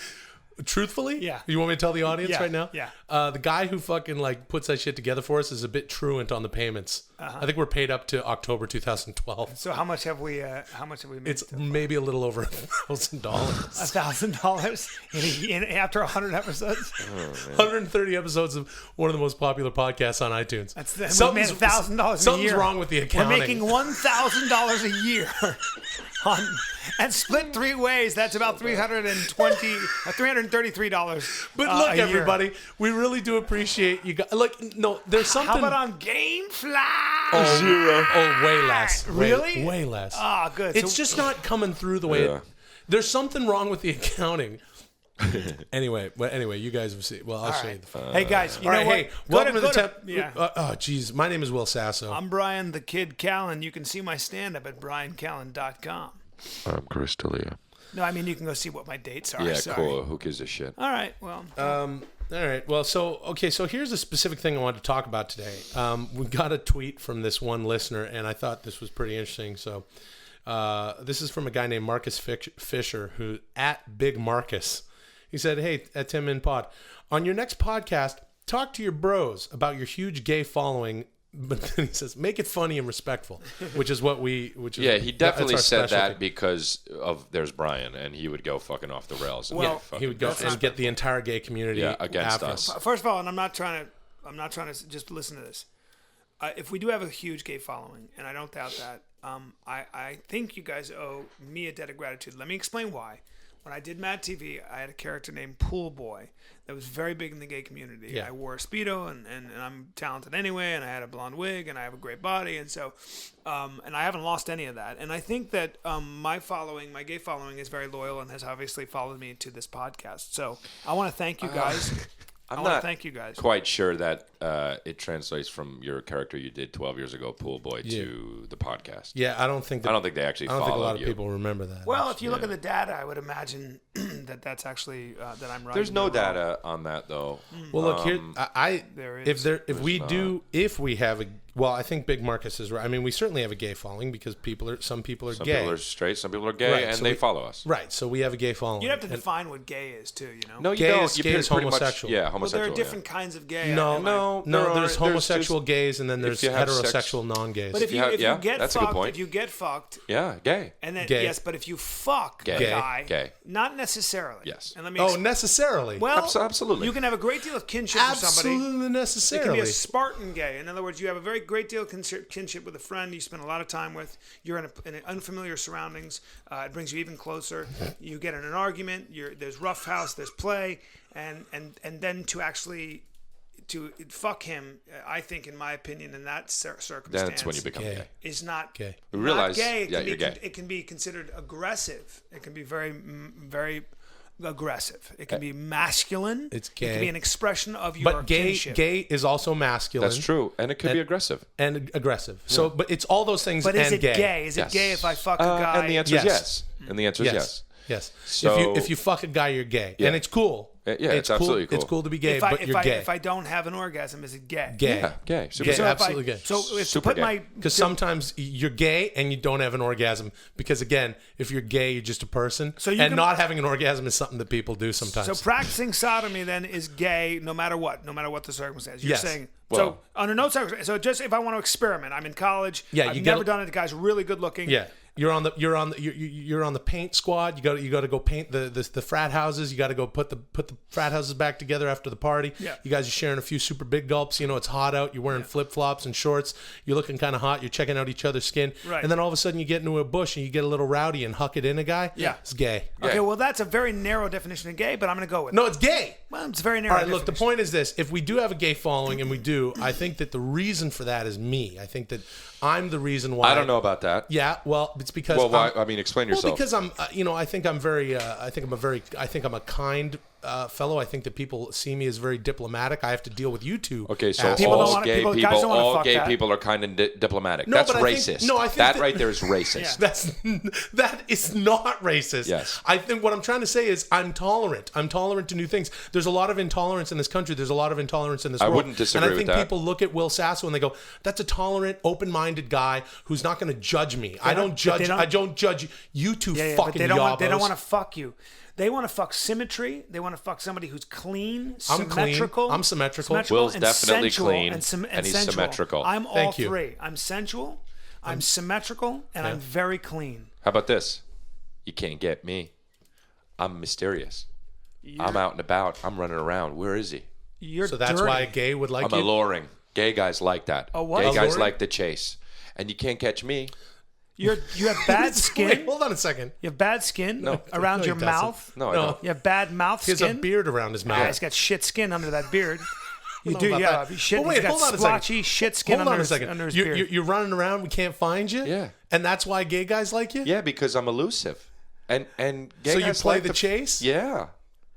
Truthfully? Yeah. You want me to tell the audience Yeah, right now? yeah. The guy who fucking puts that shit together for us is a bit truant on the payments. I think we're paid up to October 2012. So how much have we made? It's maybe a little over $1,000. $1,000 after 100 episodes. 130 episodes of one of the most popular podcasts on iTunes. We made $1,000 a year. Something's wrong with the accounting. We're making $1,000 a year. And split 3 ways, that's about $333. But look, a year. everybody, we really do appreciate you guys. There's something. How about on GameFly? Oh, way less. Really? Way less. Ah, good. It's just not coming through the way. There's something wrong with the accounting. Anyway, you guys will see. Well, I'll show you the phone. Hey guys, you All know right, what? hey, welcome to the temp. Yeah. Oh, geez, my name is Will Sasso. I'm Bryan the Kid Callen. You can see my stand-up at bryancallen.com. I'm Chris D'Elia. No, I mean you can go see what my dates are. Yeah, Sorry. cool. Who gives a shit? All right, well. All right. Well, so here's a specific thing I wanted to talk about today. We got a tweet from this one listener, and I thought this was pretty interesting. So this is from a guy named Marcus Fisher, who at Big Marcus. He said, "Hey, at 10-Min Pod, on your next podcast, talk to your bros about your huge gay following." But then he says, "Make it funny and respectful," which is what we. Which is, Yeah, he definitely that's our said specialty. that because of there's Brian, and he would go fucking off the rails. And Well, He would go and get the entire gay community against after. us. First of all, and I'm not trying to just listen to this. If we do have a huge gay following, and I don't doubt that, I think you guys owe me a debt of gratitude. Let me explain why. When I did Mad TV, I had a character named Pool Boy that was very big in the gay community. Yeah. I wore a Speedo, and I'm talented anyway, and I had a blonde wig, and I have a great body, and so, and I haven't lost any of that. And I think that my gay following is very loyal and has obviously followed me to this podcast. So I want to thank you guys. I'm I want not to thank you guys. quite sure that it translates from your character you did 12 years ago, Pool Boy, to the podcast. Yeah, I don't think. I don't think they actually I don't think a followed lot of you. people remember that. Well, if you look at the data, I would imagine that's actually that I'm right. There's no data on that though. Well, look here. There is. If we have a, well, I think Big Marcus is right. I mean, we certainly have a gay following because some people are Some gay. people are straight, some people are gay, Right, and so they we- follow us. Right. So we have a gay following. You'd have to And- define what gay is too. You know. No, you Gay don't. is- You gay pretty is much- homosexual. yeah, Well, homosexual. there are different kinds of gay. No, there's homosexual gays, and then there's you have heterosexual non-gays. But if you yeah, get that's a good fucked, point. if you get fucked, Yeah, gay. and then Gay. yes, but if you fuck Gay. a Gay. guy, Gay. not necessarily. Yes. And let me. necessarily. well, Absolutely. You can have a great deal of kinship with somebody. Absolutely It can be necessarily. a Spartan gay. In other words, you have a very great deal of kinship with a friend you spend a lot of time with. You're in unfamiliar surroundings. It brings you even closer. You get in an argument. There's rough house. There's play, and then to actually to fuck him, I think, in my opinion, in that circumstance, That's when you become gay. is not Gay. We realize- not gay. yeah, you're gay. It can be considered aggressive. It can be very, very aggressive. It can be masculine. It's It can gay. be an expression of your But gay is also masculine. That's true, and it could be aggressive. and aggressive. So, but it's all those things. But and is it gay? gay? Is it gay if I fuck a guy? And the answer is Yes. yes. And the answer is yes. Yes. So- if you fuck a guy, you're gay, Yeah. and it's cool. Yeah, it's absolutely cool. It's cool to be gay, If I, but if you're I, gay. if I don't have an orgasm, is it gay? Gay. Yeah, gay. Super Gay. gay. So if Absolutely I, gay. So if to Super put gay. my Because sometimes you're gay and you don't have an orgasm. Because again, if you're gay, you're just a person. So you and can- not having an orgasm is something that people do sometimes. So practicing sodomy then is gay no matter what the circumstance. You're Yes. saying Well- so under no circumstance. So just if I want to experiment, I'm in college. Yeah, I've you never gotta- done it. The guy's really good looking. yeah, you're on the paint squad. You got to go paint the frat houses. You got to go put the frat houses back together after the party. Yeah. You guys are sharing a few super big gulps. You know it's hot out. You're wearing flip flops and shorts. You're looking kind of hot. You're checking out each other's skin. Right. And then all of a sudden you get into a bush and you get a little rowdy and huck it in a guy. Yeah. It's gay. Okay, well that's a very narrow definition of gay, but I'm going to go with No, it. it's gay. Well, it's a very narrow. All right, look, the definition. point is this. If we do have a gay following, and we do, I think that the reason for that is me. I think that I'm the reason why. I don't know about that. Yeah, well, it's because. Well, why? I mean, explain yourself. Well, because I'm, I think I'm very, I think I'm a kind fellow. I think that people see me as very diplomatic. I have to deal with you two. Okay, so People don't all wanna- gay people- people, guys don't wanna all fuck gay that. people are kind and diplomatic. No, That's but I think- racist. no, I think that that- right there is racist. Yeah. that is not racist. Yes. I think what I'm trying to say is I'm tolerant. I'm tolerant to new things. There's a lot of intolerance in this country. There's a lot of intolerance in this world. wouldn't disagree And I think with that. people look at Will Sasso and they go, "That's a tolerant, open-minded guy who's not going to judge me. I don't judge. I don't judge you two Yeah, fucking but they don't want. They don't yabos." want to fuck you. They want to fuck symmetry. They want to fuck somebody who's clean, I'm clean. symmetrical. I'm symmetrical. Will's and definitely sensual, clean, and, and he's sensual. symmetrical. I'm all Thank you. three. I'm sensual. I'm symmetrical, and I'm very clean. How about this? You can't get me. I'm mysterious. I'm out and about. I'm running around. Where is he? You're So that's dirty. why a gay would like I'm you. alluring. Gay guys like that. A what? Gay guys Alluring? like the chase. And you can't catch me. You have bad skin. Wait, hold on a second. You have bad skin No. around No, he your doesn't. mouth. No, I No. don't. You have bad mouth He has skin. a beard around his mouth. Yeah, he's got shit skin under that beard. You know do, about yeah. that. Shit, But wait, he's got hold on a second. splotchy shit skin Hold on under a his, second. under his You're, beard. you're running around. We can't find you. Yeah. And that's why gay guys like you. Yeah, because I'm elusive. And gay So you guys play like the chase? Yeah.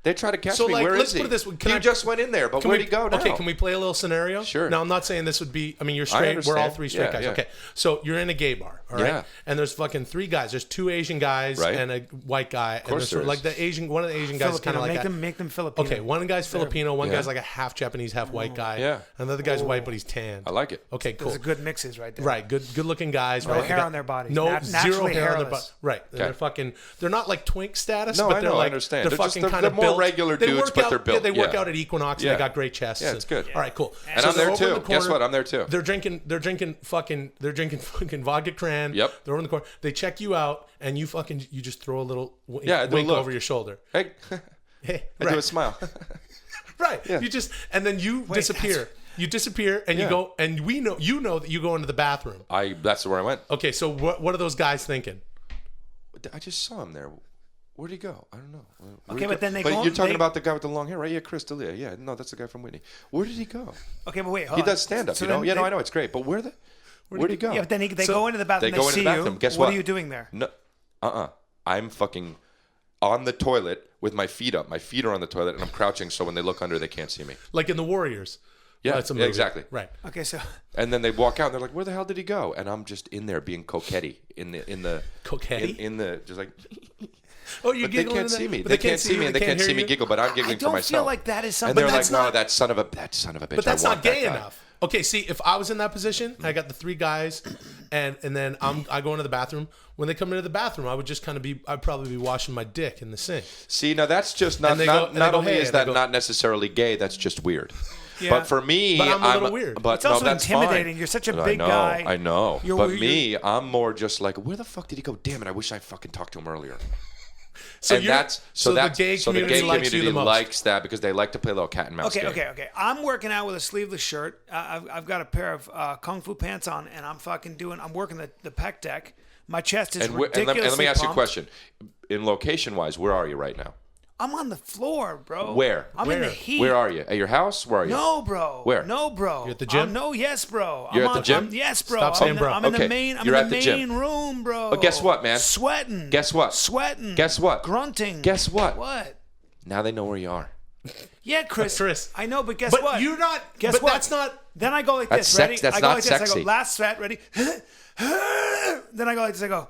They try to catch So, me. like, Where let's is he? put it this way. He just went in there, but where'd he go now? Okay, can we play a little scenario? Sure. Now, I'm not saying this would be. I mean, you're straight. We're all understand. three straight Yeah, guys. yeah. Okay, so you're in a gay bar, all right? Yeah. And there's fucking three guys. There's two Asian guys Right. and a white guy. Of course and there like is. the Asian. One of the Asian guys is kind Filipino. of like make them Filipino. Okay, one guy's Filipino, one Yeah. guy's like a half Japanese, half white guy. Yeah. And the other guy's white, but he's tanned. I like it. Okay, cool. Those are good mixes right there. Right, good looking guys. No right? hair They got- on their bodies. No, zero Naturally hair on their hairless. body. Right, Okay. they're fucking. They're not like twink status, No, but I they're know, I like understand. They're They're just- fucking they're kind of more built. regular They dudes, work but out- they're built. Yeah, they work Yeah. out at Equinox. Yeah. And they got great chests. Yeah, and- it's good. All right, cool. And I'm there they're over in too. the Guess corner. what? I'm there too. They're drinking fucking vodka cran. Yep. They're over in the corner. They check you out, and you just throw a little Yeah, I do a wink look. over your shoulder. Hey, Hey, I do a smile. Right. You just and then you disappear. You disappear and you Yeah. go and you know that you go into the bathroom. That's where I went. Okay, so what are those guys thinking? I just saw him there. Where'd he go? I don't know. Where'd Okay, he but go? then they But go- you're talking they- about the guy with the long hair, right? Yeah, Chris D'Elia. Yeah, no, that's the guy from Whitney. Where did he go? Okay, but wait. Hold He on. does stand up, So you know? then Yeah, no, they- I know. It's great. But where'd he go? Yeah, but then they So go into the bathroom. They go into see the bathroom. You. Guess what what? are you doing there? No, I'm fucking on the toilet with my feet up. My feet are on the toilet, and I'm crouching, so when they look under, they can't see me. Like in the Warriors. Yeah, That's a yeah, movie. exactly. Right. Okay, so And then they walk out, and they're like, "Where the hell did he go?" And I'm just in there being coquetty in the Coquetty? in the just like. Oh, you're But they giggling can't in see that- me. but They can't see me, and they can't hear see me you? giggle. But I'm I giggling for don't myself. feel like that is something. And they're like, that's "No, not. that son of a bitch." But that's I not want that gay guy." enough. Okay, see, if I was in that position, I got the three guys, and then I go into the bathroom. When they come into the bathroom, I would just kind of I'd probably be washing my dick in the sink. See, now that's just not And they go- and they not go, only "Hey," is and they that go- not necessarily gay. That's just weird. Yeah. But for me, But I'm a little weird. But It's also no, that's intimidating. fine. You're such a I big know, guy. I know. You're But weird. me, I'm more just like, where the fuck did he go? Damn it! I wish I fucking talked to him earlier. So And you're- that's so that's the gay so community likes you the most. likes that because they like to play a little cat and mouse game. Okay. I'm working out with a sleeveless shirt. I've got a pair of kung fu pants on, and I'm working the pec deck. My chest is And ridiculously let me ask you a pumped. question. In location wise, where are you right now? I'm on the floor, bro. Where? I'm in the heat. Where are you? At your house? Where are you? No, bro. Where? No, bro. You at the gym? No, yes, bro. You're at the gym? Yes, bro. Stop saying bro. I'm in Okay, the main. I'm you're in at the the gym. main room, bro. But guess what, man? Sweating. Guess what? Sweating. Guess what? Grunting. Guess what? What? Now they know where you are. Yeah, Chris. Chris. I know, but guess But what? you're not. Guess but what? that's not. Then I go like That's this. sex- Ready? that's I go not like this. I sexy. go last set. Ready? Then I go like this. I go.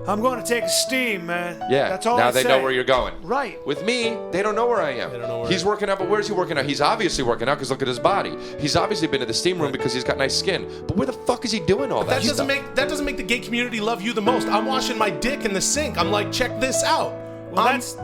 I'm going to take a steam, man. Yeah. That's all now I they say. know where you're going. Right. With me, they don't know where I am. They don't know where he's working out, but where's he working out? He's obviously working out because look at his body. He's obviously been to the steam room because he's got nice skin. But where the fuck is he doing all that? That doesn't make the gay community love you the most. I'm washing my dick in the sink. I'm like, check this out. Well, guys,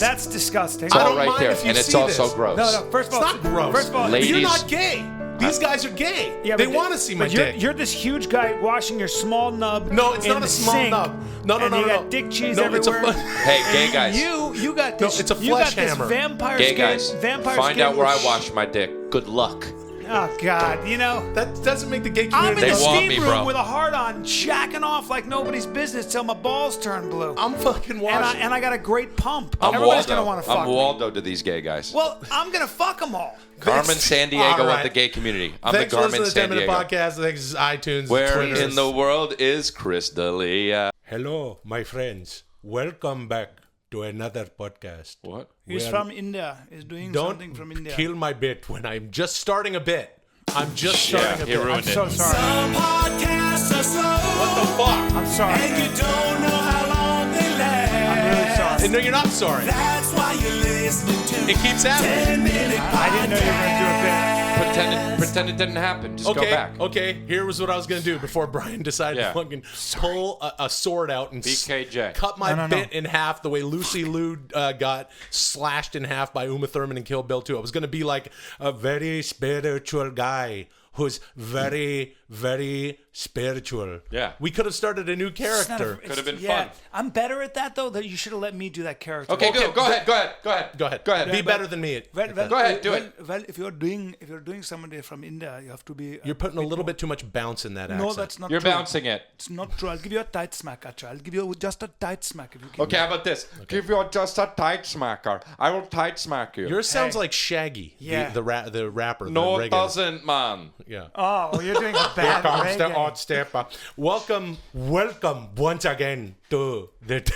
that's disgusting. It's all don't right mind there, if you and it's see also this. gross. No, first of all, it's not gross. First of all, Ladies- You're not gay. These guys are gay. Yeah, they but want to see my but you're, dick. You're this huge guy washing your small nub. No, it's in not a the small sink, nub. No, and you no. got dick cheese No, it's a everywhere. Hey, gay guys. You got this. it's a you got flesh this hammer. vampire Gay skin. guys, Vampire find skin out where I with- wash my dick. Good luck. Oh God, you know. That doesn't make the gay I'm community. in the They want steam me, room bro. with a heart on, jacking off like nobody's business till my balls turn blue. I'm fucking washing. and I got a great pump. I'm Everybody's Waldo. gonna want to fuck I'm me. Waldo to these gay guys. Well, I'm gonna fuck them all. Carmen San Diego All of right. the gay community. I'm Thanks the for Carmen listening to the San 10 Minute Diego. Podcast. Thanks iTunes, Where Twitter. in the world is Chris D'Elia? Hello, my friends. Welcome back to another podcast. What? He's Well, from India. He's doing something from India. kill my bit when I'm just starting a bit. I'm just starting a he bit. ruined I'm so it. sorry. Some podcasts are slow. What the fuck? I'm sorry. And you don't know how long they last. I'm really sorry. No, you're not sorry. That's why you're listening to It keeps happening. 10 Minute I didn't know you were gonna do a bit. Pretend it didn't happen. Just go Okay, back. okay. Here was what I was gonna do before Brian decided Yeah. to fucking pull a sword out and BKJ. cut my No. bit in half the way Lucy Liu got slashed in half by Uma Thurman in Kill Bill 2. I was gonna be like a very spiritual guy who's very, very spiritual. Yeah. We could have started a new It's not character. a- Could have been yeah, fun. I'm better at that though. That you should have let me do that character. Okay, Okay, go ahead. Go ahead. Go ahead. Be but- better than me. Well, Go ahead, do it. Well, if you're doing somebody from India, you have to be. You're putting a little bit too much bounce in that No, accent. that's not. You're true. bouncing it. It's not true. I'll give you a tight smack, Acha. I'll give you just a tight smack if you give Okay, how about this? Give you just a tight smacker. I will tight smack you. Yours sounds Hey. like Shaggy, Yeah. the rapper. no, the it reggae. doesn't, man. Yeah. Oh, well, you're doing a bad Comes the reggae. odd stepper. Welcome once again to the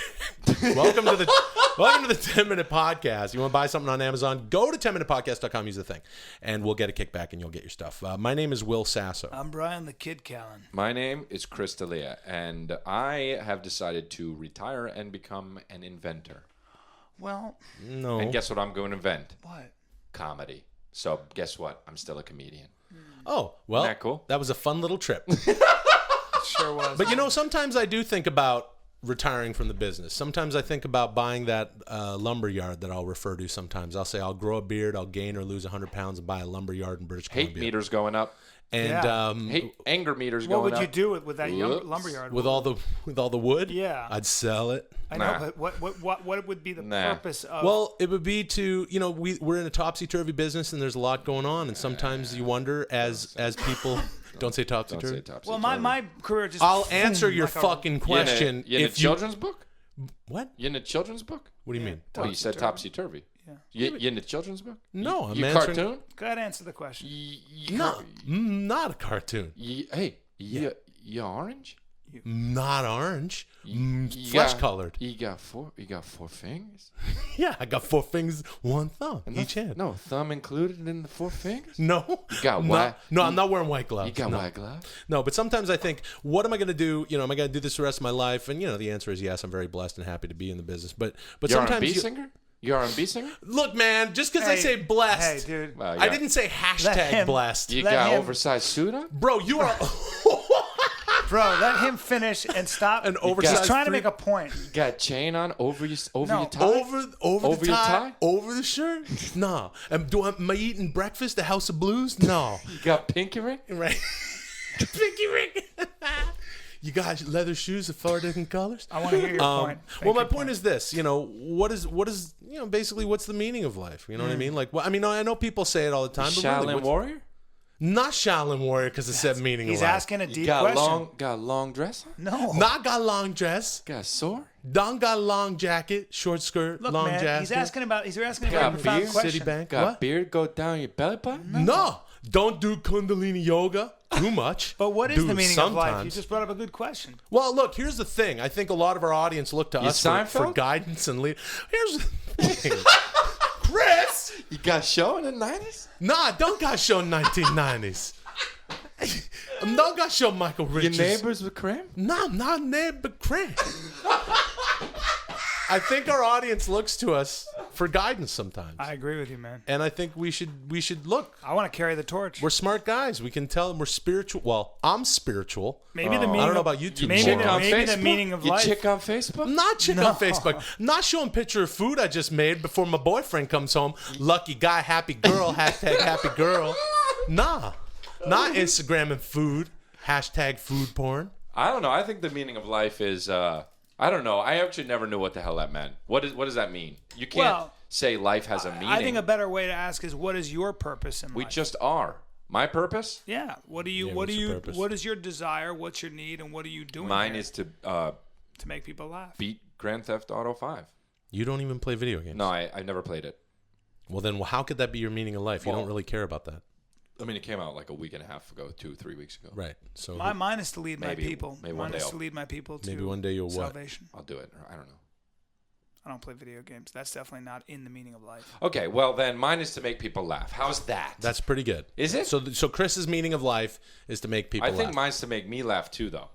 welcome to the 10 Minute Podcast. You want to buy something on Amazon? Go to 10minutepodcast.com, use the thing, and we'll get a kickback and you'll get your stuff. My name is Will Sasso. I'm Bryan the Kid Callen. My name is Chris D'Elia, and I have decided to retire and become an inventor. Well, No. And guess what I'm going to invent? what? Comedy. So guess what? I'm still a comedian. Oh, well, Isn't that cool? That was a fun little trip. Sure was. But you know, sometimes I do think about retiring from the business. Sometimes I think about buying that lumber yard that I'll refer to sometimes. I'll say I'll grow a beard, I'll gain or lose 100 pounds and buy a lumber yard in British Hate Columbia. meters going up. And Yeah. Hate anger meters what going would up. you do with that Whoops. lumberyard? with all the wood, Yeah. I'd sell it. I know, Nah. but what would be the Nah. purpose of? Well, it would be to, you know, we're in a topsy-turvy business and there's a lot going on, and sometimes you wonder as people don't say Don't say topsy-turvy. topsy. well, my career just. I'll answer your like a- fucking question You in a if you children's book? What? You in a children's book? What do you mean? Well, you said topsy-turvy. Yeah. You in a children's book? No, I'm you answering- cartoon? Go ahead, answer the question. No, not a cartoon. Hey, you orange? Not orange. You Flesh got- colored. You got four fingers? Yeah, I got 4 fingers, 1 thumb each hand. No, thumb included in the 4 fingers? No. You got No, white. No, I'm not wearing white gloves. You got no. white gloves? No, but sometimes I think, what am I going to do? You know, am I going to do this the rest of my life? And, you know, the answer is yes, I'm very blessed and happy to be in the business. But You're sometimes R&B you, singer? You're R&B singer? look, man, just because I Hey, say blessed. Hey, dude. Well, I yeah. didn't say Let hashtag him- blessed. You Let got him- oversized suit on? Bro, you are Bro, let him finish and stop. an oversized He's trying to freak. make a point. Got chain on over your No. your tie? over Over the your tie, tie? over the shirt. No. Am I eating breakfast at House of Blues? No. You got pinky ring? Right. Pinky ring. You got leather shoes of 4 different colors. I want to hear your point. Well, my point is this. You know, what is you know, basically what's the meaning of life? You know what I mean? Like, well, I mean, I know people say it all the time, but really, Shaolin what's- warrior? not Shaolin warrior because it said meaning He's of life. asking a You deep got question. long dress on? No. Not got long dress. Got a sword? Don got a long jacket, short skirt, Look, long man, jacket. he's asking about a Got profound beard? question. Citibank. Got What? beard go down your belly button? No, don't do Kundalini yoga too much. But what is Do the it meaning of life? You sometimes. just brought up a good question. Well, look, here's the thing. I think a lot of our audience look to us for Seinfeld? guidance and lead. Here's the thing. Chris! You got a show in the 90s? Nah, don't got show 1990s. Don't got show Michael Your Richards. neighbors with cream? No, not neighbor Chris. I think our audience looks to us for guidance sometimes. I agree with you, man. And I think we should look. I want to carry the torch. We're smart guys. We can tell them we're spiritual. Well, I'm spiritual. Maybe the meaning. I don't know of- about you two. Maybe, Chick the, on maybe the Facebook? meaning of You life. chick on Facebook? I'm not chick on Facebook. I'm not showing picture of food I just made before my boyfriend comes home. Lucky guy, happy girl, hashtag happy girl. Nah. Not Instagramming food. Hashtag food porn. I don't know. I think the meaning of life is, I don't know. I actually never knew what the hell that meant. What does that mean? You can't Well, say life has a meaning. I think a better way to ask is, what is your purpose in we life? just are. My purpose? Yeah. What do you? Yeah, what do what's your you? purpose? What is your desire? What's your need? And what are you doing? Mine here is to to make people laugh. beat Grand Theft Auto 5. You don't even play video games. No, I never played it. Well, then how could that be your meaning of life? You Well- don't really care about that. I mean, it came out like a week and a half ago, 3 weeks ago. Right. So Mine is to lead my Maybe- people. maybe one Mine is day to lead my people to maybe one day you'll what? salvation. I'll do it. I don't know. I don't play video games. That's definitely not in the meaning of life. Okay, well then, mine is to make people laugh. How's that? That's pretty good. Is it? So Chris's meaning of life is to make people I think laugh. mine's to make me laugh too, though.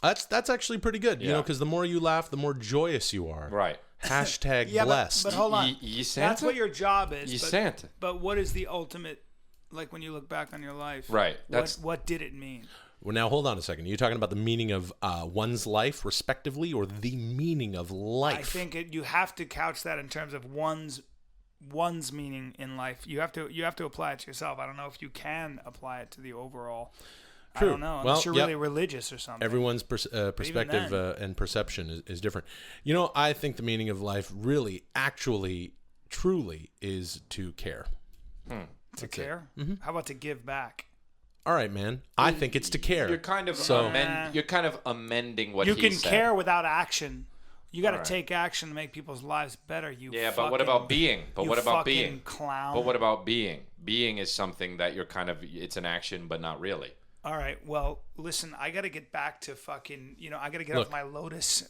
That's actually pretty good. You Yeah. know, because the more you laugh, the more joyous you are. Right. Hashtag Yeah, blessed. but hold on. You Santa? That's what your job is. You but, Santa. But what is the ultimate? Like when you look back on your life, Right, that's- what did it mean? Well, now hold on a second. You're talking about the meaning of one's life, respectively, or the meaning of life? I think you have to couch that in terms of one's meaning in life. You have to apply it to yourself. I don't know if you can apply it to the overall. True. I don't know unless Well, you're yep. really religious or something. Everyone's perspective then. and perception is different. You know, I think the meaning of life really, actually, truly is to care. to care. How about to give back? All right, man. I think it's to care. You're kind of So- you're kind of amending what You he can said. care without action. You got to All right. take action to make people's lives better. You Yeah, fucking, but what about being? But you what about fucking being? Clown. But what about being? Being is something that you're kind of, it's an action, but not really. All right. Well, listen. I got to get back to fucking. I got to get Look. off my lotus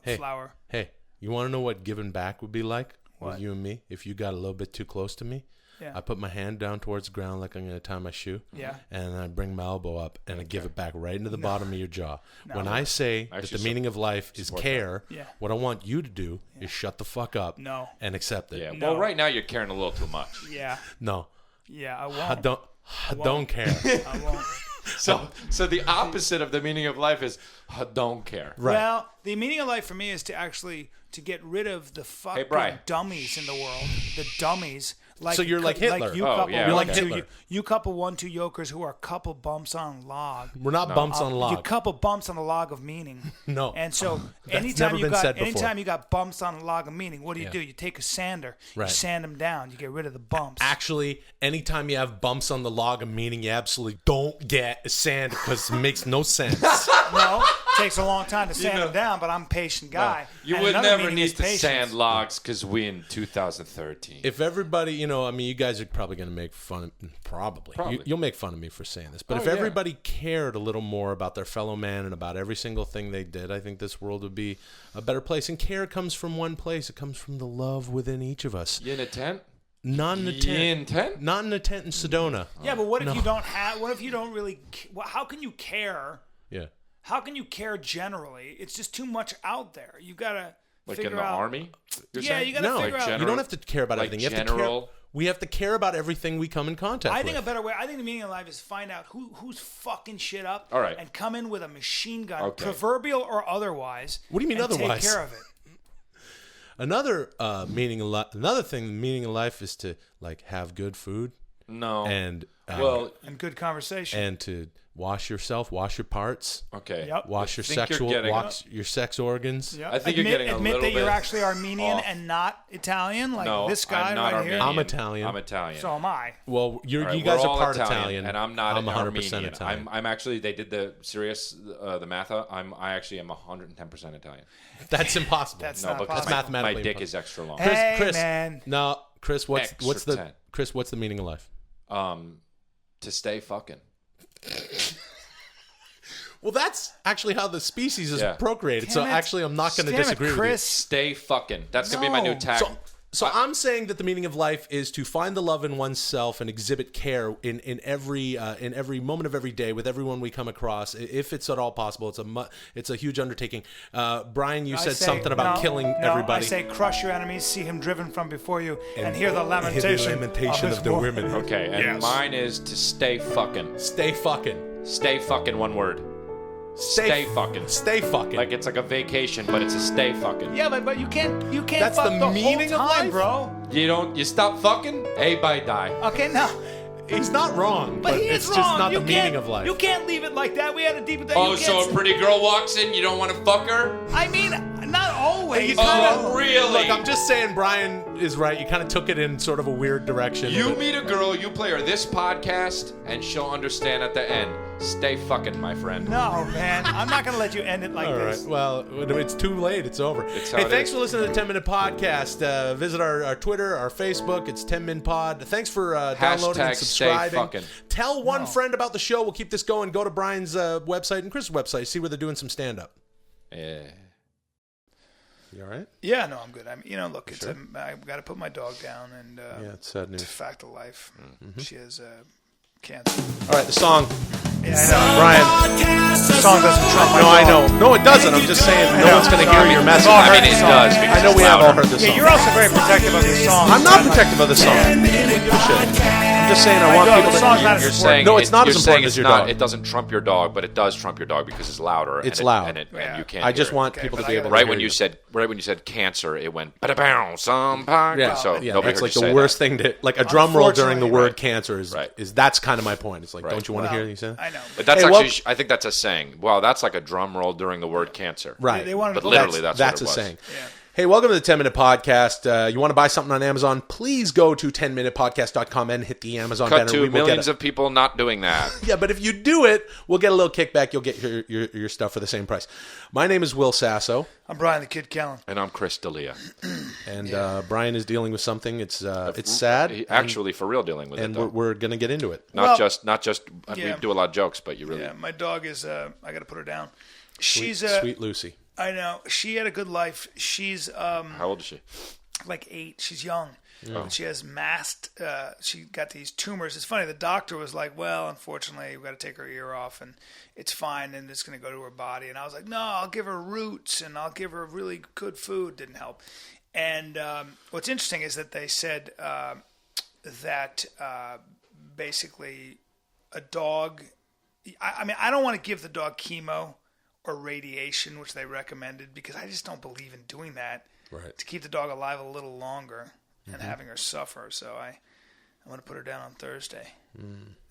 Hey. flower. Hey, you want to know what giving back would be like What? with you and me? If you got a little bit too close to me, Yeah. I put my hand down towards the ground like I'm going to tie my shoe. Yeah. And I bring my elbow up and I give it back right into the bottom of your jaw. When No. I say that Actually, the meaning of life is support care, that. Yeah. what I want you to do is shut the fuck up No. and accept it. Yeah. No. Well, right now you're caring a little too much. Yeah. No, Yeah. I I won't. don't care. I won't. So the opposite of the meaning of life is don't care. Right. Well, the meaning of life for me is to get rid of the fucking Brian. dummies in the world. The dummies. Like, So you're like Hitler. you Oh, couple yeah, You're one, like two, Hitler. you couple 1-2 yokers who are couple bumps on log. We're not bumps on You log. couple bumps on the log of meaning. No. And so That's anytime never you been got said before. anytime you got bumps on the log of meaning, what do you Yeah. do? You take a sander, Right. you sand them down, you get rid of the bumps. Actually, anytime you have bumps on the log of meaning, you absolutely don't get a sand because it makes no sense. No, takes a long time to sand them down, but I'm a patient guy. You And would another never meaning need is to patience. sand logs because we in 2013. If everybody, you guys are probably going to make fun of, probably. Probably. You'll make fun of me for saying this. But Oh, if yeah. everybody cared a little more about their fellow man and about every single thing they did, I think this world would be a better place. And care comes from one place. It comes from the love within each of us. You in a tent? Not in a You tent. in tent? Not in a tent in Sedona. Yeah, but what if you don't have? What if you don't really? How can you care? Yeah. How can you care generally? It's just too much out there. You gotta Like figure in the out. army? You're Yeah, saying? you gotta No, figure out. you don't have to care about like everything. You have to general- care. We have to care about everything we come in contact I with. think a better way. I think the meaning of life is find out who's fucking shit up. All right. And come in with a machine gun, Okay. proverbial or otherwise. What do you mean and otherwise? Take care of it. Another meaning of meaning of life is to like have good food, No. And And good conversation. and to wash yourself, wash your parts, okay. Yep. wash your think you're getting- your sex organs. Yep. I think you're getting a admit little that you're bit actually Armenian off. and not Italian, like No, this guy I'm not right Armenian. here. I'm Italian. I'm Italian. So am I. Well, All right, you guys we're are all part Italian, and I'm not. I'm 100% Armenian. Italian. I'm actually. They did the math. I actually am 110% Italian. That's impossible. That's No, not because possible. mathematically my dick impossible. is extra long. Hey, man. No, Chris. What's Extra the 10. Chris? What's the meaning of life? To stay fucking. Well, that's actually how the species is Yeah. procreated. So Damn it. actually, I'm not going to Damn it, disagree with Chris. Stay fucking. That's gonna be my new No. tag. you. So I'm saying that the meaning of life is to find the love in oneself and exhibit care in every moment of every day with everyone we come across, if it's at all possible. It's a huge undertaking. Brian, you I said say, something about killing everybody. I say crush your enemies, see him driven from before you, and hear the lamentation, of the women. Okay, and Yes. mine is to stay fucking. Stay fucking. Stay fucking. One word. Stay fucking. Stay fucking. Like it's like a vacation, but it's a stay fucking. Yeah, but you can't That's fuck the meaning whole of time, life? bro. You stop fucking. Hey, bye, die. Okay, now. He's not wrong, but He it's is just wrong. not You the meaning can't- of life. You can't leave it like that. We had a deep. Oh, you so can't- a pretty girl walks in, you don't want to fuck her? I mean, not always. Oh, really? Look, I'm just saying Brian is right. You kind of took it in sort of a weird direction. You but- meet a girl, you play her this podcast, and she'll understand at the end. Stay fucking, my friend. No, man. I'm not gonna let you end it like All right. this. Well, it's too late. It's over. It's how Hey, it thanks is. for listening to the 10 Minute Podcast. Visit our Twitter, our Facebook. It's 10 Min Pod. Thanks for downloading and Hashtag stay subscribing. fucking. Tell one friend about the show. We'll keep this going. Go to Brian's website and Chris's website. See where they're doing some stand up. Yeah. You all right? Yeah, no, I'm good. Look, I've got to put my dog down, and Yeah, it's sad it's a news. fact of life. Mm-hmm. She has cancer. All right, the song. Yeah, I know. Brian. The song doesn't trump my No, I dog. know. No, it doesn't. I'm just saying no one's going to hear your message. all I heard mean, the it song. does. Because I know it's we have louder. all heard this Yeah, song. you're also very protective of this song. I'm not protective of the song. I don't give a shit. I'm just saying I want dog, people the to. song's not as You're important. saying No, it's not you're as saying important it's as your not- dog. It doesn't trump your dog, but it does trump your dog because it's louder. It's and loud. and you can't. I just hear it. want Okay, people to but be I able to gotta- hear Right when you said cancer, it went ba-da-bow, some podcast. Yeah, So yeah, nobody that's heard like you the say worst that. thing to like a drum roll during the Unfortunately, word right. cancer is Right. that's kind of my point. It's like, Right. don't you want to Well, hear you say that? I know. But that's Hey, actually, well- I think that's a saying. Wow, that's like a drum roll during the word cancer. Right. They wanted But to- literally, that's what a it was. saying. Yeah. Hey, welcome to the 10 Minute Podcast. You want to buy something on Amazon? Please go to 10minutepodcast.com and hit the Amazon Cut banner. to We will get millions it. of people not doing that. Yeah, but if you do it, we'll get a little kickback. You'll get your stuff for the same price. My name is Will Sasso, I'm Brian the Kid Callen. And I'm Chris D'Elia. and Brian is dealing with something. It's sad. He actually, for real, dealing with and it. Though. we're going to get into it. Not Well, just. We yeah. do a lot of jokes, but you really. Yeah, my dog is. I got to put her down. Sweet, She's sweet Lucy. I know. She had a good life. She's How old is she? like 8. She's young. But she has masked. She got these tumors. It's funny. The doctor was like, "Well, unfortunately, we've got to take her ear off, and it's fine, and it's going to go to her body." And I was like, "No, I'll give her roots, and I'll give her really good food." Didn't help. And what's interesting is that they said that basically a dog. I mean, I don't want to give the dog chemo or radiation, which they recommended, because I just don't believe in doing that. Right. To keep the dog alive a little longer and having her suffer. So I'm going to put her down on Thursday.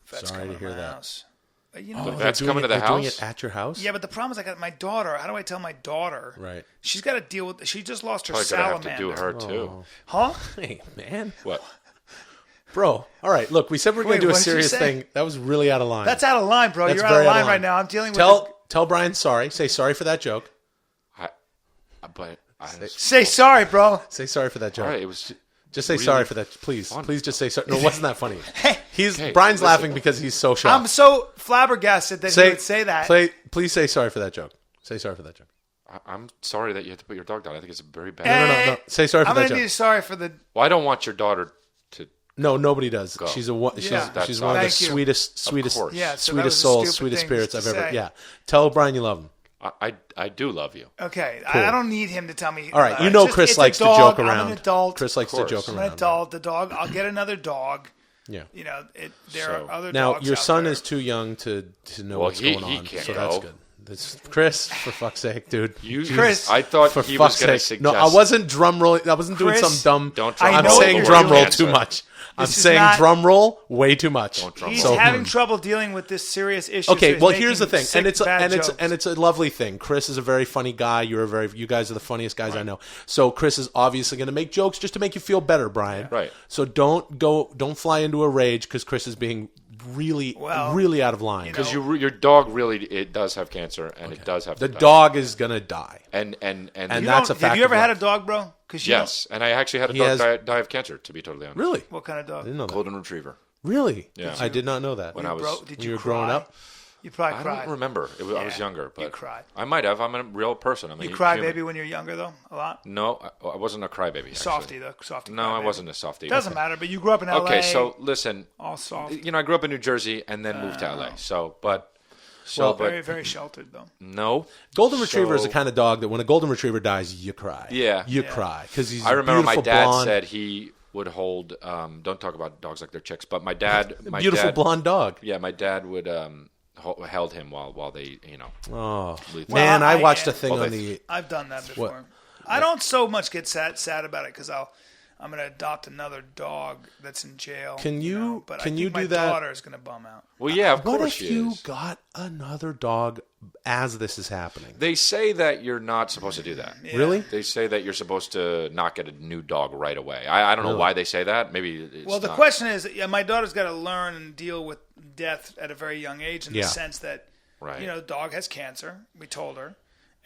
Vet's Sorry coming to hear my that. house. But vet's Doing coming to it- the they're doing house? it at your house? yeah, but the problem is I got my daughter. How do I tell my daughter? Right. She's got to deal with. She just lost her Probably gonna have salamander. to do her too. Huh? Hey, man. What? Bro, all right. Look, we said we are going Wait, to do a what did you serious say? thing. That was really out of line. That's out of line, bro. That's You're out very of line right now. I'm dealing with. Tell Brian sorry. Say sorry for that joke. Say sorry, bro. Say sorry for that joke. All right, it was. Just say really sorry for that. Please. funny. Please just say sorry. No, it wasn't that funny. Hey, Brian's listen. laughing because he's so shocked. I'm so flabbergasted that he would say that. Please say sorry for that joke. Say sorry for that joke. I'm sorry that you had to put your dog down. I think it's very bad. No. Say sorry for I'm that gonna joke. need sorry for the. Well, I don't want your daughter to. No, nobody does. Go. She's Yeah. she's one of the Thank you. sweetest, course. Yeah, so that was sweetest a souls, stupid sweetest thing spirits I've to ever. say. Yeah. Tell Brian you love him. I do love you. Okay, Cool. I don't need him to tell me. All right, you It's know just- Chris it's a likes to dog. joke around. I'm an adult. Chris likes to course. joke I'm around. an adult. The dog. I'll get another dog. Yeah. You know, there So- are other Now dogs your out son there. is too young to know Well, what's he going on, can't so go. that's good. Chris, for fuck's sake, dude. Chris, I thought For he was fuck's going to sake. suggest. No, I wasn't drum rolling. I wasn't doing Chris, some dumb. Don't try. I I'm know saying what drum you're roll doing. too much. I'm This is saying not- drum roll way too much. Don't drum He's roll. having trouble dealing with this serious issue. so Okay, he's well, making here's the thing, sick, bad jokes. it's a lovely thing. Chris is a very funny guy. You guys are the funniest guys I know. So Chris is obviously going to make jokes just to make you feel better, Brian. Right. So don't fly into a rage because Chris is being really out of line. Because your dog really, it does have cancer, and it does have The to die. dog is gonna die. And that's a fact. Have you ever of had a life. dog, bro? Because yes, and I actually had a dog die of cancer, to be totally honest. Really? What kind of dog? I didn't know that. Golden Retriever. Really? Yeah. I did not know that. When I was Did when you you were cry? growing up. You probably I cried. don't remember. I was younger, but you cried. I might have. I'm a real person. I'm You a cry, human. baby, when you're younger, though, a lot. No, I wasn't a crybaby. Actually. Softy, though. Softy. No, I crybaby. wasn't a softy. Doesn't matter, but you grew up in LA. Okay, so listen. all soft. I grew up in New Jersey and then moved to LA. But Very, very sheltered, though. no. Golden Retriever is So- the kind of dog that when a Golden Retriever dies, you cry. Yeah. You cry because he's. I remember my beautiful dad blonde, said he would hold. Don't talk about dogs like they're chicks, but my dad, beautiful blonde dog. Yeah, my dad would held him while they, Oh Well, man, I watched yeah. a thing Well, on they- the. I've done that before. I don't so much get sad about it because I'm going to adopt another dog that's in jail. Can you- But can I think you my do that? daughter is going to bum out. Well, yeah, of What course if she you is. got another dog as this is happening? They say that you're not supposed to do that. Really? They say that you're supposed to not get a new dog right away. I don't know why they say that. Maybe it's Well, the not. question is, my daughter's got to learn and deal with death at a very young age in the Yeah. sense that, Right. the dog has cancer. We told her.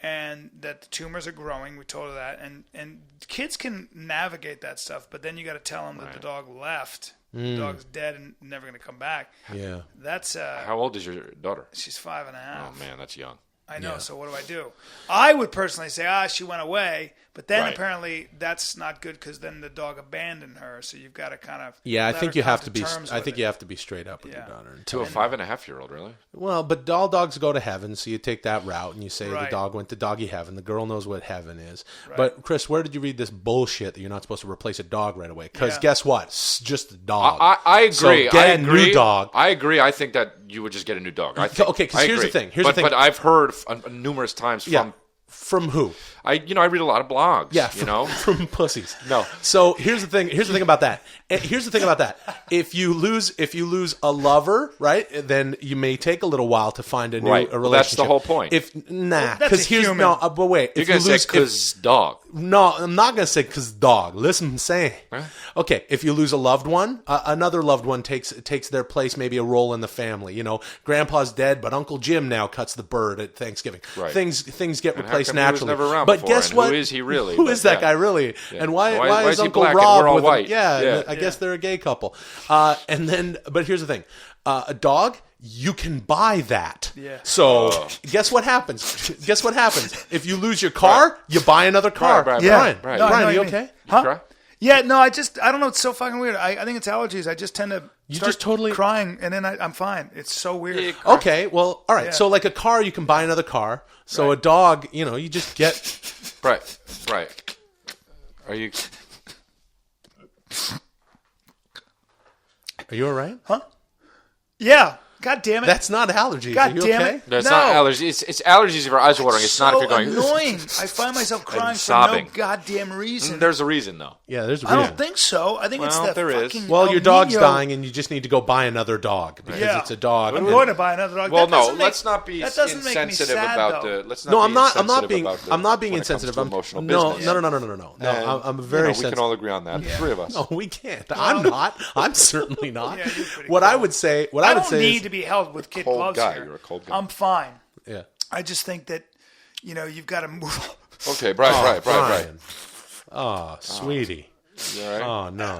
And that the tumors are growing. We told her that. And kids can navigate that stuff, but then you got to tell them that the dog left. The dog's dead and never going to come back. Yeah. That's How old is your daughter? she's 5.5. Oh man, that's young. I know. So what do I do? I would personally say, she went away, but then Right. apparently that's not good because then the dog abandoned her. So you've got to kind of Yeah, I let think her you come have to be. terms I with think it. you have to be straight up with Yeah. your daughter. And To a 5.5-year-old, really? Well, but all dogs go to heaven, so you take that route and you say Right. the dog went to doggy heaven. The girl knows what heaven is. But Chris, where did you read this bullshit that you're not supposed to replace a dog right away? Because Yeah. guess what? It's just a dog. I agree. So get I a agree. new dog. I agree. I think that you would just get a new dog. I think, Okay, 'cause I here's the agree. thing. Here's the thing. But I've heard numerous times From who? I read a lot of blogs. Yeah, from pussies. No. So here's the thing. Here's the thing about that. If you lose a lover, right, then you may take a little while to find a new Right. a Well, that's the relationship. whole point. that's because a here's human. no. But wait, You're if gonna you say lose, because dog. no, I'm not gonna say because dog. Listen, I'm saying. Okay, if you lose a loved one, another loved one takes their place, maybe a role in the family. Grandpa's dead, but Uncle Jim now cuts the bird at Thanksgiving. Right. Things get And how replaced come he was naturally. never around but before, guess and what? who is he really? Who But is that yeah. guy really? Yeah. And why Why is is he Uncle black and Rob we're all with white? him? Yeah, Yeah. I guess they're a gay couple. And then, but here's the thing: a dog. You can buy that. Yeah. So guess what happens? Guess what happens? If you lose your car, you buy another car. Right, Yeah. Brian, right. No, I know Brian, what you you mean. okay? Huh? Cry? Yeah, no, I don't know. It's so fucking weird. I think it's allergies. I just tend to start just totally- crying, and then I'm fine. It's so weird. Yeah, cry. Okay, well, all right. Yeah. So, like a car, you can buy another car. So a dog, you just get. Right. Are you? Are you all right? Yeah. God damn it. That's not allergies. God Are you damn okay? it. That's No. not allergies. It's allergies if your eyes are watering. It's not if you're going. annoying. I find myself crying for sobbing. no goddamn reason. There's a reason though. Yeah, there's a I reason. don't think so. I think it's Well, the there is. fucking Well, El your dog's Nino. dying, and you just need to go buy another dog because Yeah. it's a dog. I'm and- going to buy another dog. Well, That no. doesn't make- Let's not be that doesn't make me insensitive sad, about though. the. Let's not. No, be I'm not insensitive being. about the- I'm not being when it comes insensitive. to I'm emotional no, business. no. And, I'm very we sensitive. can all agree on that. The three of us. No, we can't. I'm not. I'm certainly not. Yeah, you're pretty What cool. I would say. What I I would don't say need is, to be held with kid Cold gloves guy. here. You're a cold guy. I'm fine. yeah. I just think that, you've got to move. Okay, Brian. Brian. Oh, sweetie. You all right? Oh no.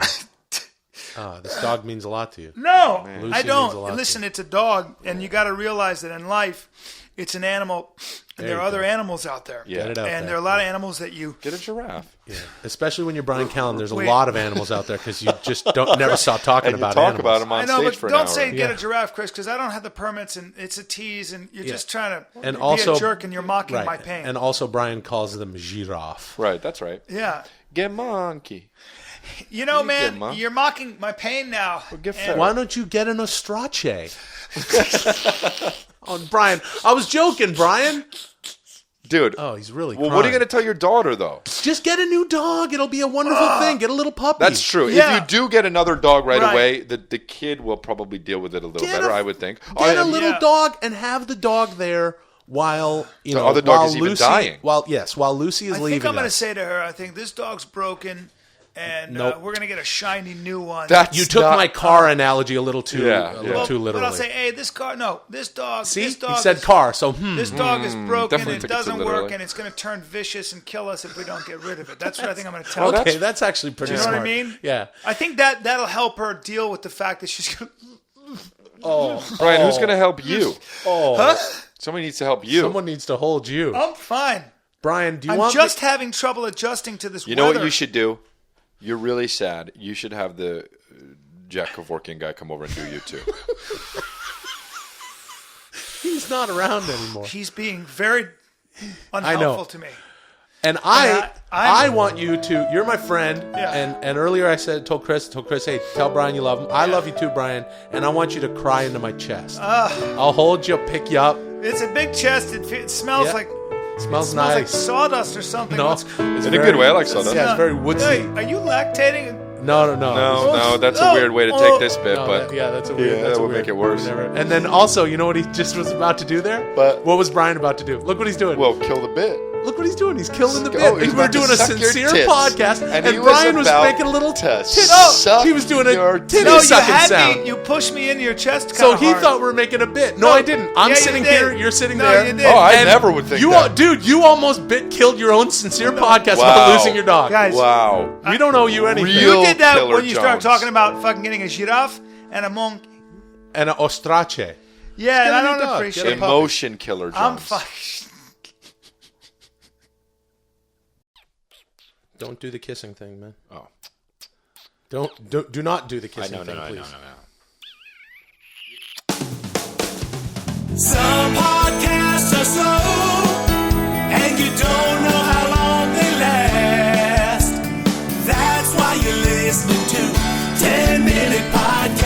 This dog means a lot to you. No, Lucy I means a don't. lot And to listen, it's a dog, and you got to realize that in life, it's an animal, and there you are other go. animals out there. Yeah. Get it out And there. there are a lot of animals that you. Get a giraffe. Yeah. Especially when you're Bryan Callen, there's a Wait. lot of animals out there because you just never stop talking And you about talk animals. about them I on know, stage but for an don't hour. say get Yeah. a giraffe, Chris, because I don't have the permits, and it's a tease, and you're just trying to And be also- a jerk, and you're mocking Right. my pain. And also, Brian calls them giraffe. Right, that's right. yeah. Get monkey. You know, man, Ma? you're mocking my pain now. Get And- fed. Why don't you get an ostrache? Oh, Brian, I was joking, Brian. Dude. Oh, he's really Well, what are you crying. going to tell your daughter, though? Just get a new dog. It'll be a wonderful thing. Get a little puppy. That's true. Yeah. If you do get another dog right Right. away, the kid will probably deal with it a little Get better, a- I would think. Get a and- little Yeah. dog and have the dog there while you The know. other dog while is even Lucy, dying. While Lucy is I leaving. think I'm going to us. say to her, I think this dog's broken, and Nope. we're going to get a shiny new one. That's You took not- my car analogy a little too, Yeah, a yeah. little too But literally. I'll say, hey, this dog. See, this dog he said is, car, so This dog is broken. definitely It took it too doesn't work, literally. and it's going to turn vicious and kill us if we don't get rid of it. That's what I think I'm going to tell Well, her. Okay, that's actually pretty You know smart. what I mean? Yeah. I think that'll help her deal with the fact that she's going to... Oh, Brian, who's going to help you? oh. Somebody needs to help you. Someone needs to hold you. I'm fine. Brian, do you I'm want just having trouble adjusting to this You know weather. what you should do? You're really sad. You should have the Jack Kevorkian guy come over and do you too. He's not around anymore. He's being very unhelpful to me. And I- I want you to. You're my friend. Yeah. And earlier I told Chris, hey, tell Brian you love him. I love you too, Brian. And I want you to cry into my chest. I'll hold you, pick you up. It's a big chest. It smells Yeah. like Smells like nice. sawdust or something. No, What's- it's In a good way, I like it's- sawdust. Yeah, it's very woodsy. Hey, are you lactating? No. No, that's a weird way to take this bit, No, but that's a weird. yeah, that's that a would weird, make it worse. whatever. And then also, you know what he just was about to do there? But- what was Brian about to do? Look what he's doing. well, kill the bit. Look what he's doing. He's killing the bit. Oh, he's We're about to doing a suck your sincere tits. podcast, And and he was Brian was about making a little to tit. suck He was doing your a titty No, you sucking had sound. me. You pushed me into your chest. So kinda he hard. thought we were making a bit. No, No. I didn't. I'm Yeah, you sitting did. here. You're sitting No, there. you did. Oh, I And never would think you, that. dude, you almost killed your own sincere podcast Wow. about losing your dog. Guys, Wow. We don't owe you anything. Real you did that Killer when you started Jones. talking about fucking getting a giraffe and a monkey. And an ostrache. Yeah, and get a I new don't dog. appreciate Get a it. puppy. Emotion killer Jones. I'm fine. Don't do the kissing thing, man. Oh. Do not do the I kissing know, thing, no. please. Some podcasts are slow, and you don't know how long they last. That's why you're listening to 10-Minute Podcast.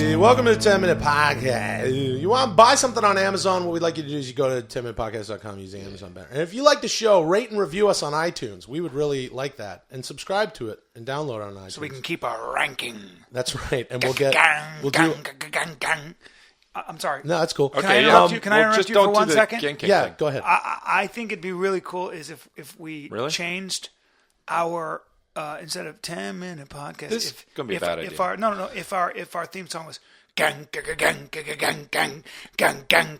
Hey, welcome to the 10-Minute Podcast. You want to buy something on Amazon? What we'd like you to do is you go to 10minutepodcast.com using Amazon banner. And if you like the show, rate and review us on iTunes. We would really like that. And subscribe to it and download it on iTunes. So we can keep our ranking. That's right. And we'll do. I'm sorry. No, that's cool. Can I interrupt you? Can I well, interrupt just you don't for do 1 the second? ganking Yeah, thing. go ahead. I think it'd be really cool is if we Really? changed our instead of 10-minute podcast. This is gonna be a bad if idea. our no if our theme song was gang gang gang gang gang gang gang gang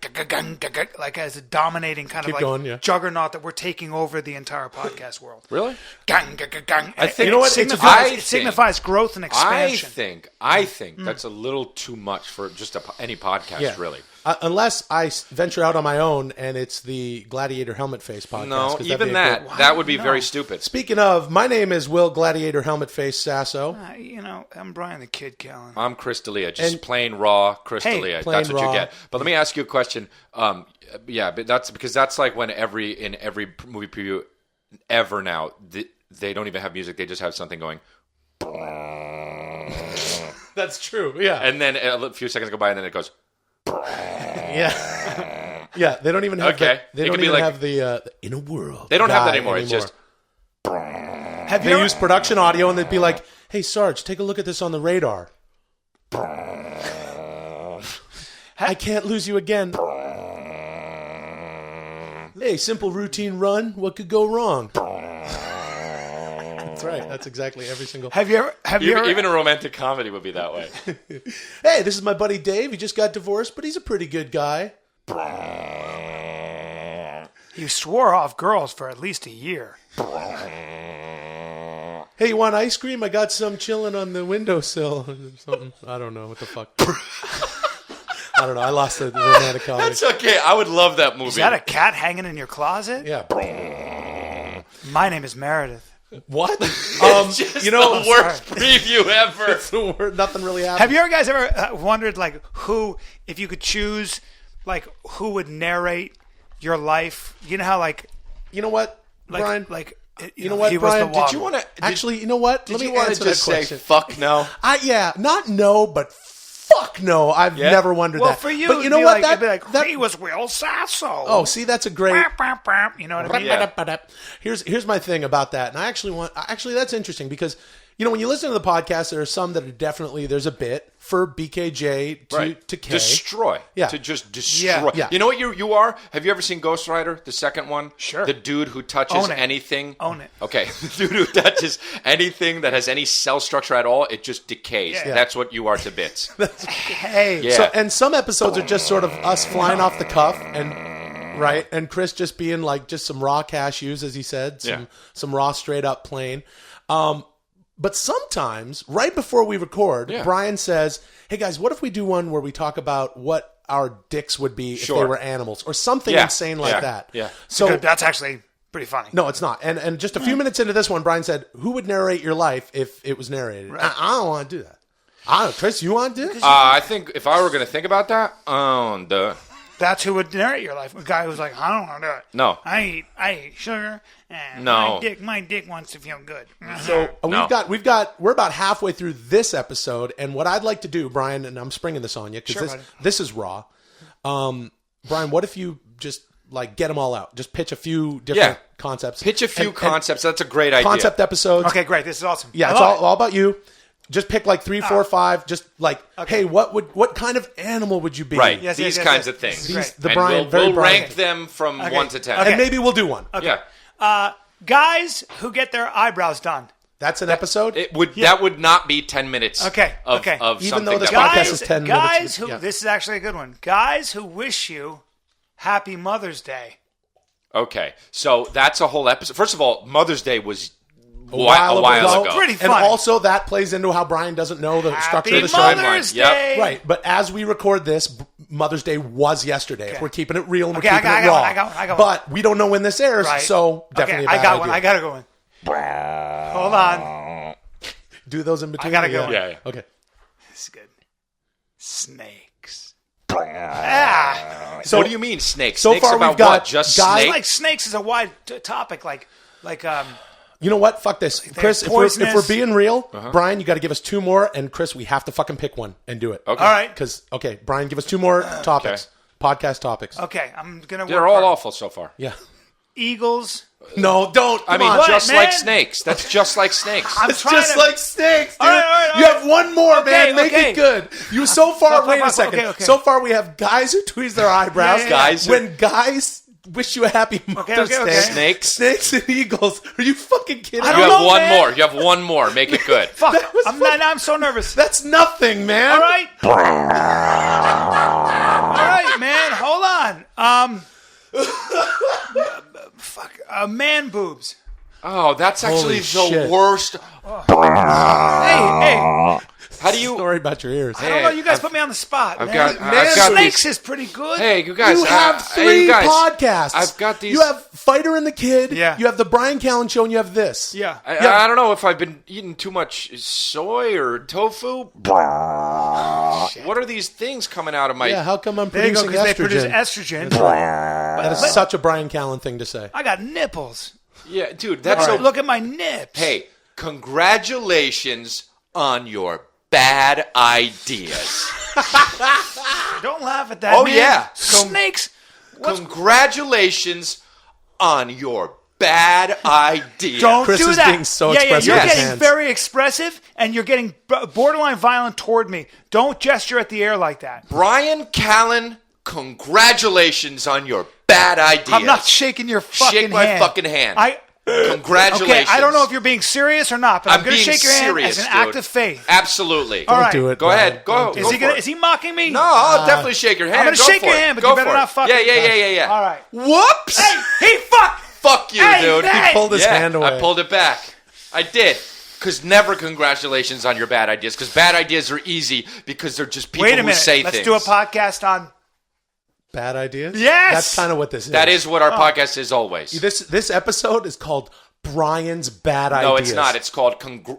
gang like as a dominating kind Keep of like going, yeah. juggernaut that we're taking over the entire podcast world. Really? Gang gang gang. I think- you You know what? It signifies growth and expansion. I think that's a little too much for just any podcast, Yeah. really. Unless I venture out on my own and it's the Gladiator Helmet Face podcast. No, 'cause that'd be even a that. good- That would be No. very stupid. Speaking of, my name is Will Gladiator Helmet Face Sasso. I'm Bryan the Kid Callen. I'm Chris D'Elia, just And- plain raw Chris Hey, D'Elia. plain That's what raw. you get. But let me ask you a question. Yeah, but that's because that's like when in every movie preview ever now, they don't even have music. They just have something going. That's true. Yeah. And then a few seconds go by, and then it goes. Yeah. Yeah, they don't even have Okay. they It don't could be even like- have the in a world. They don't have that guy anymore. It's just. Have They you ever- use production audio and they'd be like, "Hey Sarge, take a look at this on the radar." I can't lose you again. Hey, simple routine run. What could go wrong? That's right. That's exactly every single. Have you ever Even a romantic comedy would be that way. Hey, this is my buddy Dave. He just got divorced, but he's a pretty good guy. You swore off girls for at least a year. Hey, you want ice cream? I got some chilling on the windowsill or something. I don't know what the fuck. I don't know. I lost the romantic comedy. That's okay. I would love that movie. Is that a cat hanging in your closet? Yeah. My name is Meredith. What? Just you know, the worst preview ever. it's the word. Nothing really happened. Have you guys ever wondered, like, who, if you could choose, like, who would narrate your life? You know how, like, You know what, Brian? like You know what, he was the Brian? Did you wobble. want to actually? You know what? Did Let me you want to answer just that say question. fuck no? Not no, but fuck no. I've never wondered Well, that. for you, but you know it'd be what? like, it'd be like, that he was Will Sasso. oh, see, that's a great. You know what I mean? Yeah. Here's my thing about that, and I actually that's interesting because when you listen to the podcast, there are some that are definitely there's a bit for BKJ to K. Destroy. Yeah. To just destroy. Yeah. You know what you are? Have you ever seen Ghost Rider, the second one? Sure. The dude who touches Own it. anything. Own it. Okay. The dude who touches anything that has any cell structure at all, it just decays. Yeah. That's what you are to bits. Hey. Yeah. So, and some episodes are just sort of us flying off the cuff and Chris just being like just some raw cashews, as he said, some raw straight up plain. But sometimes, right before we record, Brian says, "Hey guys, what if we do one where we talk about what our dicks would be if they were animals, or something insane like that?" Yeah. So That's actually pretty funny. no, it's not. And just a few minutes into this one, Brian said, "Who would narrate your life if it was narrated?" I don't want to do that. Chris, you want to do it? I think if I were going to think about that, That's who would narrate your life. A guy who's like, I don't want to do it. No. I eat sugar, and No. my dick wants to feel good. So No. we're about halfway through this episode, and what I'd like to do, Brian, and I'm springing this on you because Sure, this is raw. Brian, what if you just like get them all out? Just pitch a few different concepts. pitch a few And concepts. That's a great idea. concept episodes. Okay, great. This is awesome. Yeah, I it's love it. all about you. Just pick like 3, 4, 5. Just like, hey, what kind of animal would you be? Right. Yes, These yes, kinds yes. of things. This is The And Brian, we'll, very we'll Brian. rank them from 1 to 10. Okay. And maybe we'll do one. Yeah. Guys who get their eyebrows done. That's an episode. That would not be 10 minutes. Okay, Of, okay. of Even something though this that we podcast do. is 10 minutes. Guys who, Yeah. this is actually a good one. Guys who wish you Happy Mother's Day. Okay, so that's a whole episode. First of all, Mother's Day was a while while ago. ago. Pretty And funny. also that plays into how Brian doesn't know the structure of Happy the show. Mother's Yep. Day. Right, but as we record this, Mother's Day was yesterday. If we're keeping it real and Okay, we're I keeping got it raw. one, I got one. But we don't know when this airs, Right. so definitely Okay, a bad I got one. idea. I gotta go in. Hold on. Do those in between. I gotta go. Yeah. Okay. This is good. Snakes. So What do you mean snakes? So Snakes far about we've got what? Just guys- snakes? Like snakes is a wide topic. Like You know what? Fuck this. Chris, if we're poisonous. being real, Brian, you got to give us 2 more, and Chris, we have to fucking pick one and do it. Okay. all right. Because, Brian, give us 2 more topics. Podcast topics. Okay, I'm gonna. They're work all hard. awful so far. Yeah. Eagles. No, don't. I mean, Come on. What, just man? like snakes. That's just like snakes. I'm It's trying just to, like snakes, dude. All right, You have one more, Okay, man. Make okay. it good. You so far. Wait a okay, second. okay. So far, we have guys who tweeze their eyebrows. Yeah, yeah, Guys who- when guys wish you a happy Mother's okay. Day. Snakes. And eagles. Are you fucking kidding? I You me? don't have know, one man. more. You have one more. Make it good. Fuck. That was I'm so nervous. That's nothing, man. All right. All right, man. Hold on. Fuck. Man boobs. Oh, that's actually Holy the shit. worst. Hey. How do you? Sorry about your ears. I don't know. You guys put me on the spot. I've man. got- I've got Snakes these- is pretty good. Hey, you guys. You have hey, 3 you guys, podcasts. I've got these. You have Fighter and the Kid. Yeah. You have the Bryan Callen Show, and you have this. Yeah. I don't know if I've been eating too much soy or tofu. What are these things coming out of my? Yeah, how come I'm There you go. producing Because they produce estrogen? estrogen. That is such a Bryan Callen thing to say. I got nipples. Yeah, dude, that's so. Look at my nips. Hey, congratulations on your bad ideas. Don't laugh at that. Oh, man. yeah. Snakes. Congratulations on your bad ideas. Don't Chris do is that. being so yeah, expressive you're with his getting hands. very expressive, and you're getting borderline violent toward me. Don't gesture at the air like that. Bryan Callen, congratulations on your bad ideas. I'm not shaking your fucking Shake my hand. fucking hand. Okay, Congratulations. I don't know if you're being serious or not, but I'm going to being shake your hand serious, as an dude. act of faith. Absolutely. All right. Do it. Go Brian. ahead. Go. Don't Go do for it. Is he mocking me? No, I'll definitely shake your hand. I'm going to Go shake for your it. hand, but Go you better for not it. fucking. Yeah. All right. Whoops. He fuck. Fuck you, Hey, dude. hey. He pulled his hand away. I pulled it back. I did. Because never congratulations on your bad ideas. Because bad ideas are easy because they're just people Wait a who minute. say Let's things. do a podcast on. Bad ideas? Yes! That's kind of what this is. That is what our podcast is always. This episode is called Brian's bad ideas. No, it's not. It's called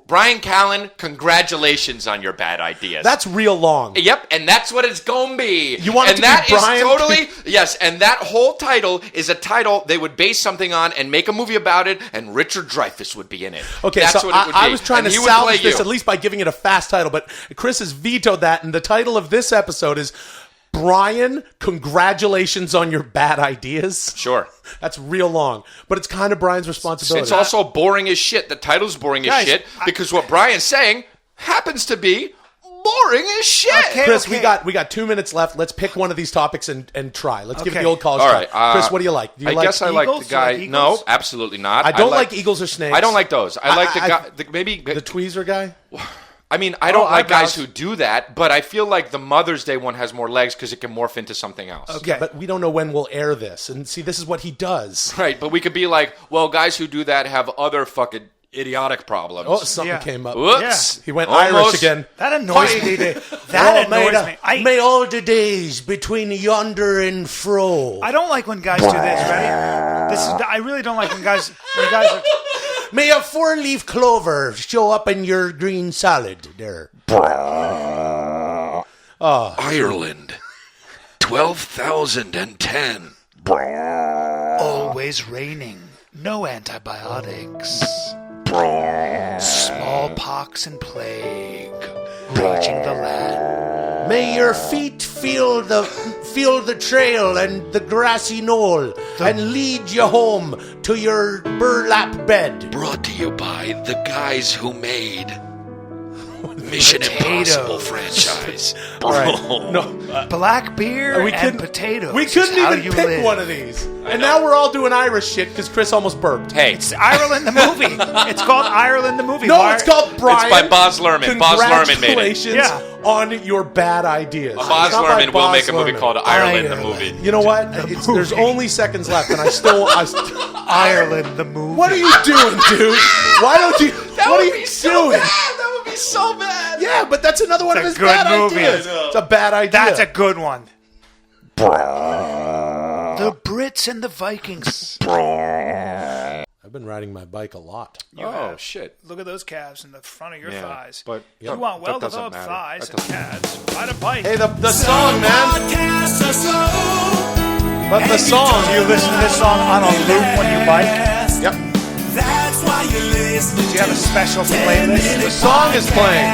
Bryan Callen, congratulations on your bad ideas. That's real long. Yep, and that's what it's gonna be. You want it and to that be Bryan? is totally yes, and that whole title is a title they would base something on and make a movie about it, and Richard Dreyfuss would be in it. Okay, that's so what it would be. I was trying And to he would play salvage this you. at least by giving it a fast title, but Chris has vetoed that, and the title of this episode is Brian, congratulations on your bad ideas. Sure. That's real long, but it's kind of Brian's responsibility. It's also boring as shit. The title's boring as Guys, shit because what Brian's saying happens to be boring as shit. Okay. Chris, we got 2 minutes left. Let's pick one of these topics and try. Let's give it Okay. the old college All try. right. Chris, what do you like? Do you I guess I like eagles? the guy. You like No, eagles? absolutely not. I don't like eagles or snakes. I don't like those. I like the guy. Maybe the tweezer guy. I mean, I don't like eyebrows. guys who do that, but I feel like the Mother's Day one has more legs because it can morph into something else. Okay. But we don't know when we'll air this. And see, this is what he does. Right, but we could be like, well, guys who do that have other fucking idiotic problems. Oh, something Yeah. came up. Whoops. He went Almost. Irish again. That annoys me. That annoys me. May all the days between yonder and fro. I don't like when guys do this. Ready? I really don't like when guys are. May a 4-leaf clover show up in your green salad there. Ireland, 12,010. Always raining. No antibiotics. Smallpox and plague raging the land. May your feet feel the trail and the grassy knoll and lead you home to your burlap bed. Brought to you by the guys who made Mission Impossible franchise. All right. No, Black beer we and couldn't. potatoes. We couldn't is how even you pick live. one of these. And now we're all doing Irish shit because Chris almost burped. Hey, It's Ireland the movie. It's called Ireland the movie. No, Why- it's called Brian. by Baz Luhrmann. Baz Luhrmann made it. Congratulations Yeah. on your bad ideas. Baz It's not by Luhrmann will Baz make a movie Luhrmann. called Ireland the movie. You know what? There's only seconds left, and I still. Ireland the movie. What are you doing, dude? Why don't you? What are you doing? That would be so bad. Yeah, but that's another one of It's his a good bad movie. ideas. It's a bad idea. That's a good one. The Brits and the Vikings. I've been riding my bike a lot. Oh shit. Look at those calves in the front of your Yeah, thighs. but you want that doesn't well-developed matter. thighs That and calves. Ride a bike. Hey, the song, man. Podcasts are slow. But the song. Do you listen to this song on a loop when you bike? Yep. That's why you listen. Do you have a special playlist? The song is playing.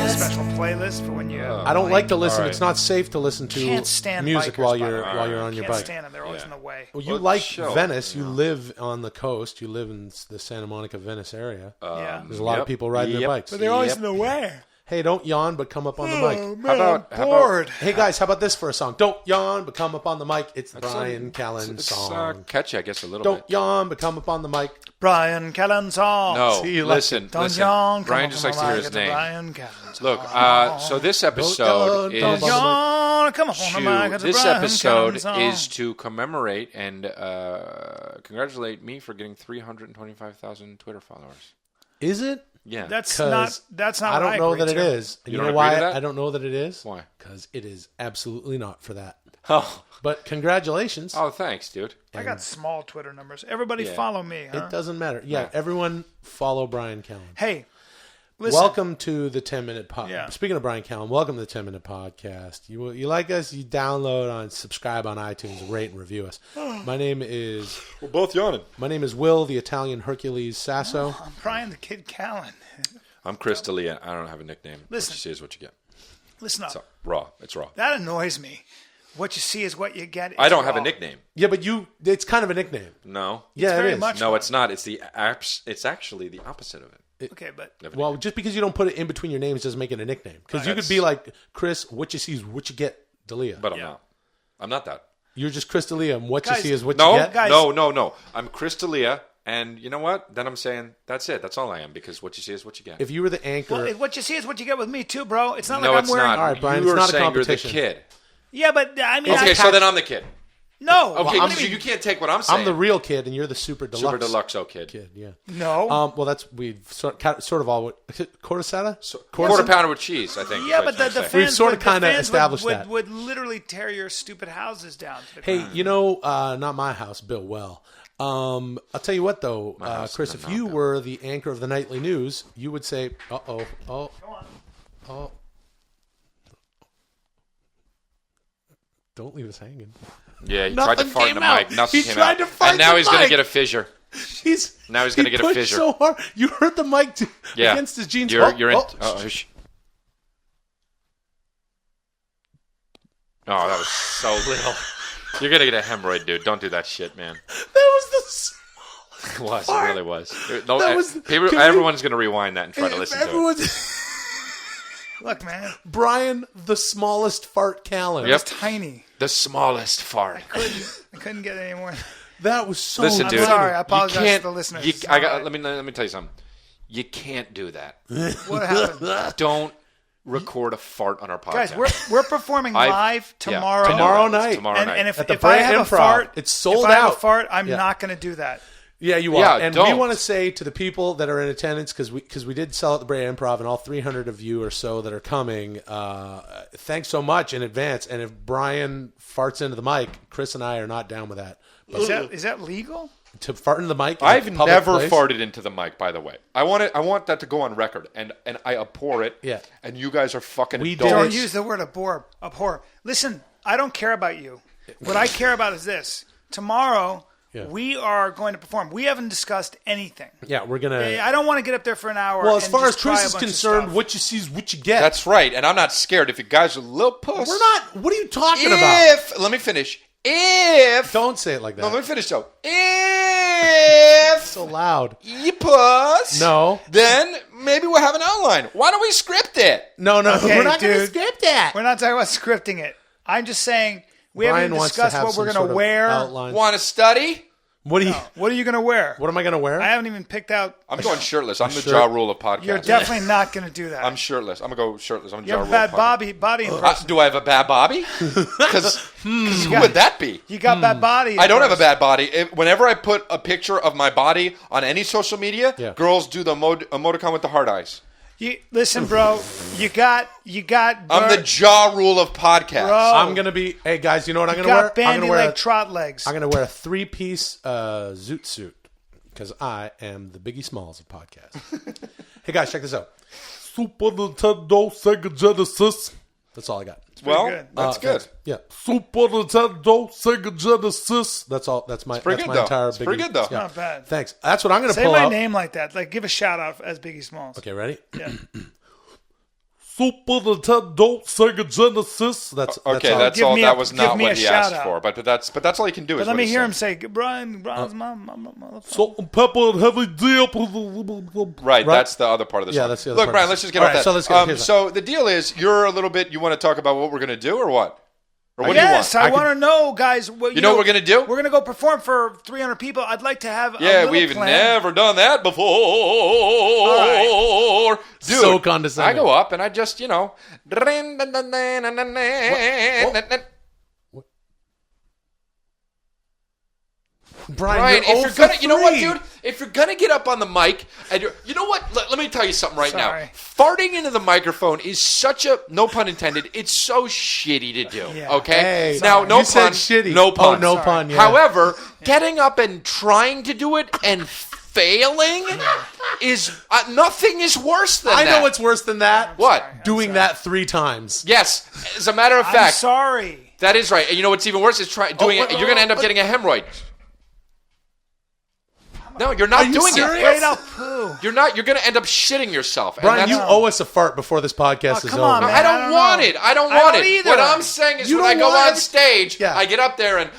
A special playlist for when you. I don't like to listen. All right. It's not safe to listen to Can't stand music bikers, while by the you're way. while you're on your Can't bike. stand them. They're always in the way. Well, you Well, like chill, Venice. you You know. live on the coast. You live in the Santa Monica, Venice area. Yeah. There's a lot of people riding their bikes. But they're always in the way. Hey, don't yawn, but come up on the mic. How about Bored. Hey guys, how about this for a song? Don't yawn, but come up on the mic. It's the Bryan Callen it's song. catchy, I guess, a little Don't bit. yawn, but come up on the mic. Bryan Callen song. No, See, you like listen, Don't listen. yawn. Brian just likes to hear his name. Bryan Callen. Look, song. so this yawn, episode don't is Yawn. Come on the mic. It's a this Bryan episode Callen song. is to commemorate and congratulate me for getting 325,000 Twitter followers. Is it? Yeah, That's 'Cause not. I don't know agree that it to. is. And You you don't know agree why to that? I don't know that it is? Why? Because it is absolutely not for that. Oh, But congratulations. oh, thanks, dude. I got small Twitter numbers. Everybody Yeah. follow me. Huh? It doesn't matter. Yeah, everyone follow Bryan Callen. Hey, listen. Welcome to the 10-minute podcast. Yeah. Speaking of Bryan Callen, welcome to the 10-minute podcast. You like us, you download on, subscribe on iTunes, rate and review us. My name is We're both yawning. Will, the Italian Hercules Sasso. I'm Brian the Kid Callen. I'm Chris D'Elia. I don't have a nickname. Listen. What you see is what you get. Listen up. So, raw. It's raw. That annoys me. What you see is what you get. I It's don't have a wrong. nickname. Yeah, but it's kind of a nickname. No. Yeah, very it is. much- No, it's not. It's it's actually the opposite of it. Okay, but Well, just because you don't put it in between your names doesn't make it a nickname. Because you could be like Chris, what you see is what you get, D'Elia. But I'm not. I'm not that. You're just Chris D'Elia, and what Guys, you see is what No, you get. Guys- no. I'm Chris D'Elia, and you know what? Then I'm saying that's it. That's all I am because what you see is what you get. If you were the anchor, well, what you see is what you get with me too, bro. It's not no, like I'm it's wearing. not. All right, Brian, you it's are not a saying you're the competition. kid. Yeah, but I mean, Okay, so then I'm the kid. no. Okay, What do so you mean? you can't take what I'm saying. I'm the real kid, and you're the super deluxe. Super deluxe kid. kid. Yeah. No. Well, that's we've sort of all cortisata. Quarter pounder with cheese, I think. is yeah, what but I'm the saying. fans We've sort of would- the kinda fans established would, that. would literally tear your stupid houses down. To the Hey, ground. you know, not my house, Bill. Well, I'll tell you what, though, house Chris, has if been you knocked were the anchor of the nightly news, you would say, oh. Don't leave us hanging. Yeah, he tried to Nothing fart in came the out. mic. Nothing He came tried out. to fart And now the he's going to mic. get a fissure. Now he's He gonna get a pushed fissure. so hard. You hurt the mic Yeah. against his jeans. You're in. Oh, Oh, that was so little. You're going to get a hemorrhoid, dude. Don't do that shit, man. that was the smallest. It was. Fart. It really was. That was- People, can we- everyone's going to rewind that and try to listen to it. Everyone's Look, man, Brian, the smallest fart Callen. Yep. tiny. The smallest fart. I couldn't get any more. That was so. Listen, I'm dude. sorry. I You apologize can't- to the listeners. you- It's I got, all right. let me tell you something. You can't do that. What happened? Don't record a fart on our podcast. Guys, we're performing live tomorrow. Tomorrow It's night. Tomorrow night. And if At the I Bryan have a Improv. fart, It's sold if I have a out. fart, I'm Yeah. not going to do that. Yeah, you are. Yeah, And we don't. want to say to the people that are in attendance, because we did sell at the Bryan Improv, and all 300 of you or so that are coming, thanks so much in advance. And if Brian farts into the mic, Chris and I are not down with that. Is that legal? To fart into the mic, in I've a public never place? farted into the mic, by the way. I want that to go on record, and I abhor it. Yeah. And you guys are fucking We adults. did Don't it. use the word abhor. Listen, I don't care about you. What I care about is this. Tomorrow, Yeah. we are going to perform. We haven't discussed anything. Yeah, we're gonna. I don't want to get up there for an hour. Well, as and far as just try Chris a is bunch of concerned, stuff. what you see is what you get. That's right, and I'm not scared. If you guys are little puss, We're not. What are you talking about? Let me finish. If Don't say it like that. no, let me finish though. If so loud. you puss, No. then maybe we'll have an outline. Why don't we script it? No, Okay, we're not going to dude. script that. We're not talking about scripting it. I'm just saying we Brian haven't wants to discussed have what we're some going sort to of wear. outline. Want to study? What do you? What are you going to wear? What am I going to wear? I haven't even picked out. I'm going shirtless. I'm the shirt. jaw rule of podcasting. You're definitely not going to do that. I'm shirtless. I'm gonna go shirtless. I'm you jaw have a rule. bad body impression. Do I have a bad body? Because who would that be? You got bad body. I don't have a impression. bad body. Whenever I put a picture of my body on any social media, Yeah. girls do the emoticon with the heart eyes. Listen, bro. You got. I'm the jaw rule of podcasts. Bro. I'm going to be. Hey guys, you know what I'm You going to wear? got I'm bandy going to wear. leg, trot legs. I'm going to wear a 3-piece zoot suit because I am the Biggie Smalls of podcasts. Hey guys, check this out. Super Nintendo Sega Genesis. That's all I got. Well, good. that's good. Thanks. Yeah. Super Nintendo Sega Genesis. That's all. That's my. pretty That's good, my though. entire. It's pretty Biggie- good, though. Yeah. Not bad. Thanks. That's what I'm going to Say pull my out. name like that. Like, give a shout out as Biggie Smalls. Okay, ready? Yeah. Super Nintendo Sega Genesis. That's Okay, all. that's Give all. me That a- was give not me what a he asked shout-out. for. But that's all he can do. But is let what me he's hear saying. him say, Brian's my motherfucker. Salt and pepper and heavy dip. Right, that's the other part of the song. Yeah, that's the other Look, part. Brian, let's just get All off right, that. so let's get- here's so the deal is, you're a little bit. You want to talk about what we're going to do, or what? Or what Yes, do you I want? want to know, guys. What, You know what we're gonna do? We're going to go perform for 300 people. I'd like to have a Yeah, little we've plan. never done that before. right. Dude, So condescending. I go up and I just, Brian, Brian, you're if you're gonna, 0 for you know what, 3. dude? If you're gonna get up on the mic, and you know what? Let me tell you something right Sorry. now. Farting into the microphone is such a, no pun intended, it's so shitty to do. Yeah. Okay, Hey, now no you pun, said shitty. no pun, Oh, no pun. Yeah. However, getting up and trying to do it and failing is nothing is worse than I that. know what's worse than that. What? Doing that 3 times. Yes, as a matter of I'm fact, sorry. that is right. And you know what's even worse is doing it. You're going to end up getting a hemorrhoid. No, you're not Are you doing serious? Straight it. up poo. You're not. You're going to end up shitting yourself. And Brian, that's- you owe us a fart before this podcast is come over. on, man. I don't I don't want know. it. I don't I want don't it. either. What I'm saying is You when I don't go want on it? stage, Yeah. I get up there and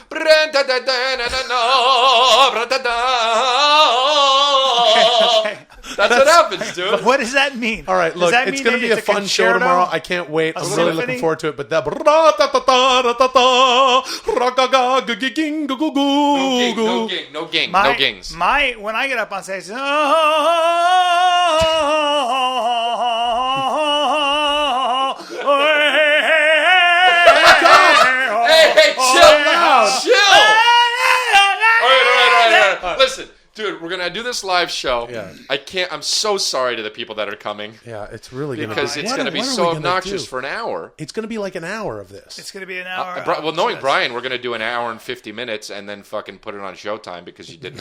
that's what happens, dude. What does that mean? All right, Does look, that it's mean going to that be a it's fun show concerto? tomorrow. I can't wait. I'm really symphony? looking forward to it. But that No ging. My, No gings. when I get up on stage, Hey, chill. Chill. All right. Listen, Dude, we're going to do this live show. Yeah. I'm so sorry to the people that are coming. Yeah, it's really going to Because it's going to be so obnoxious for an hour. It's going to be like an hour of this. It's going to be an hour. Well, knowing Bryan, we're going to do an hour and 50 minutes and then fucking put it on Showtime because you didn't.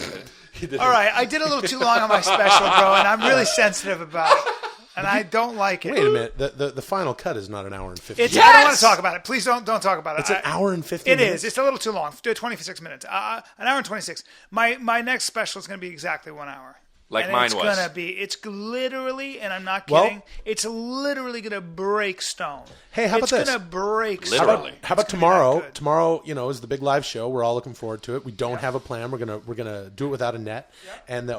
All right, I did a little too long on my special, bro, and I'm really sensitive about it. And I don't like it. Wait a minute. The final cut is not an hour and 50 It's, minutes. I don't want to talk about it. Please don't talk about it. It's an hour and 50 It minutes? is. It's a little too long. Do it 26 minutes. An hour and 26. My next special is going to be exactly 1 hour. Like and mine it's was. Gonna be. It's literally, and I'm not Well- kidding. It's literally going to break stone. Hey, how about it's this? It's going to break Literally. stone. How about It's gonna be that tomorrow? good. Tomorrow, is the big live show. We're all looking forward to it. We don't have a plan. We're gonna do it without a net. And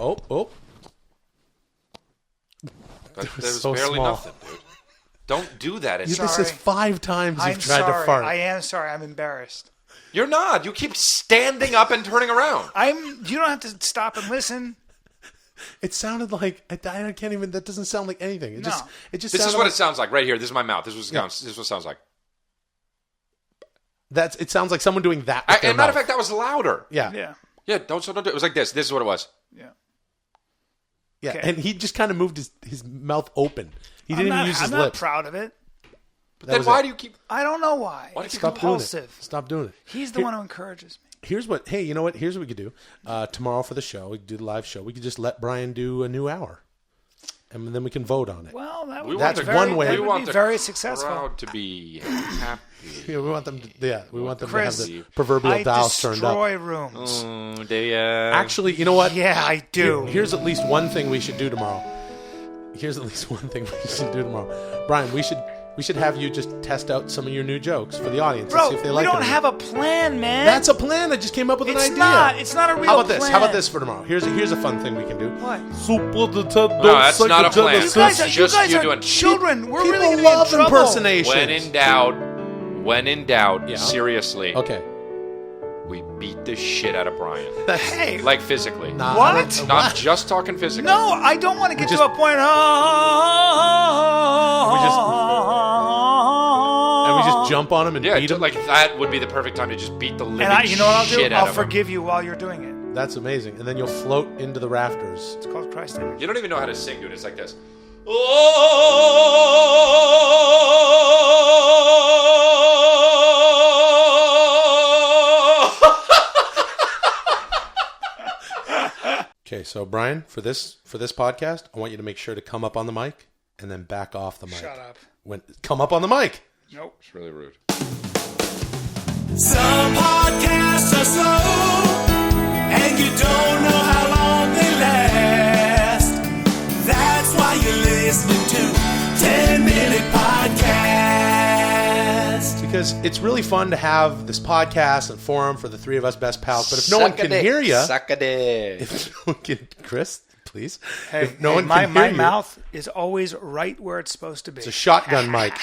That was so barely small. nothing, dude. Don't do that. It's this Sorry. is 5 times I'm you've tried sorry. to fart. I am sorry. I'm embarrassed. You're not. You keep standing up and turning around. You don't have to stop and listen. It sounded like I can't even. That doesn't sound like anything. It just. This sounded is what like, it sounds like right here. This is my mouth. This is what it sounds like. It sounds like someone doing that. With their And matter of mouth. fact, that was louder. Yeah. Yeah. Don't do it. It was like this. This is what it was. Yeah. Yeah. Okay. And he just kind of moved his mouth open. He didn't even use his I'm not lips. proud of it. That Then was why it. do you keep? I don't know why. Why do It's you Stop doing compulsive. it? Stop doing it. He's the one who encourages me. Here's what. Hey, you know what? Here's what we could do. Tomorrow for the show, we could do the live show. We could just let Bryan do a new hour, and then we can vote on it. Well, that We would want That's the, one way. That We would want be the very successful. crowd to be happy. Yeah, we want them. We want them Chris, to have the proverbial I dials turned up. destroy rooms. Actually, you know what? Yeah, I do. Here's at least one thing we should do tomorrow. Bryan, we should have you just test out some of your new jokes for the audience and Bro, see if they we like don't them. have a plan, man. That's a plan. I just came up with an It's idea. not. It's not a real How about this? plan. How about this for tomorrow? Here's a fun thing we can do. What? No, that's not a plan. You guys are, Just you guys you are doing- children. We're People really going to be in love trouble. impersonations. When in doubt, Yeah. seriously, Okay. we beat the shit out of Bryan. Hey, Like physically. Nah, What? Not just talking physically. no, I don't want to get just- to a point. And we just jump on him and Yeah, beat him. like that would be the perfect time to just beat the living And you know what I'll do? shit out I'll of him. forgive you while you're doing it. That's amazing. And then you'll float into the rafters. It's called Christ image. You don't even know how to sing, dude. It's like this. Okay, so Bryan, for this podcast, I want you to make sure to come up on the mic and then back off the mic. Shut up. Come up on the mic. Nope. It's really rude. Some podcasts are slow, and you don't know how long they last. That's why you're listening to 10-Minute Podcast. Because it's really fun to have this podcast and forum for the three of us best pals. But if no one can hear you, Suck a dick. if no one can, Chris, please. Hey, if no one my can hear you, mouth is always right where it's supposed to be. it's a shotgun mic.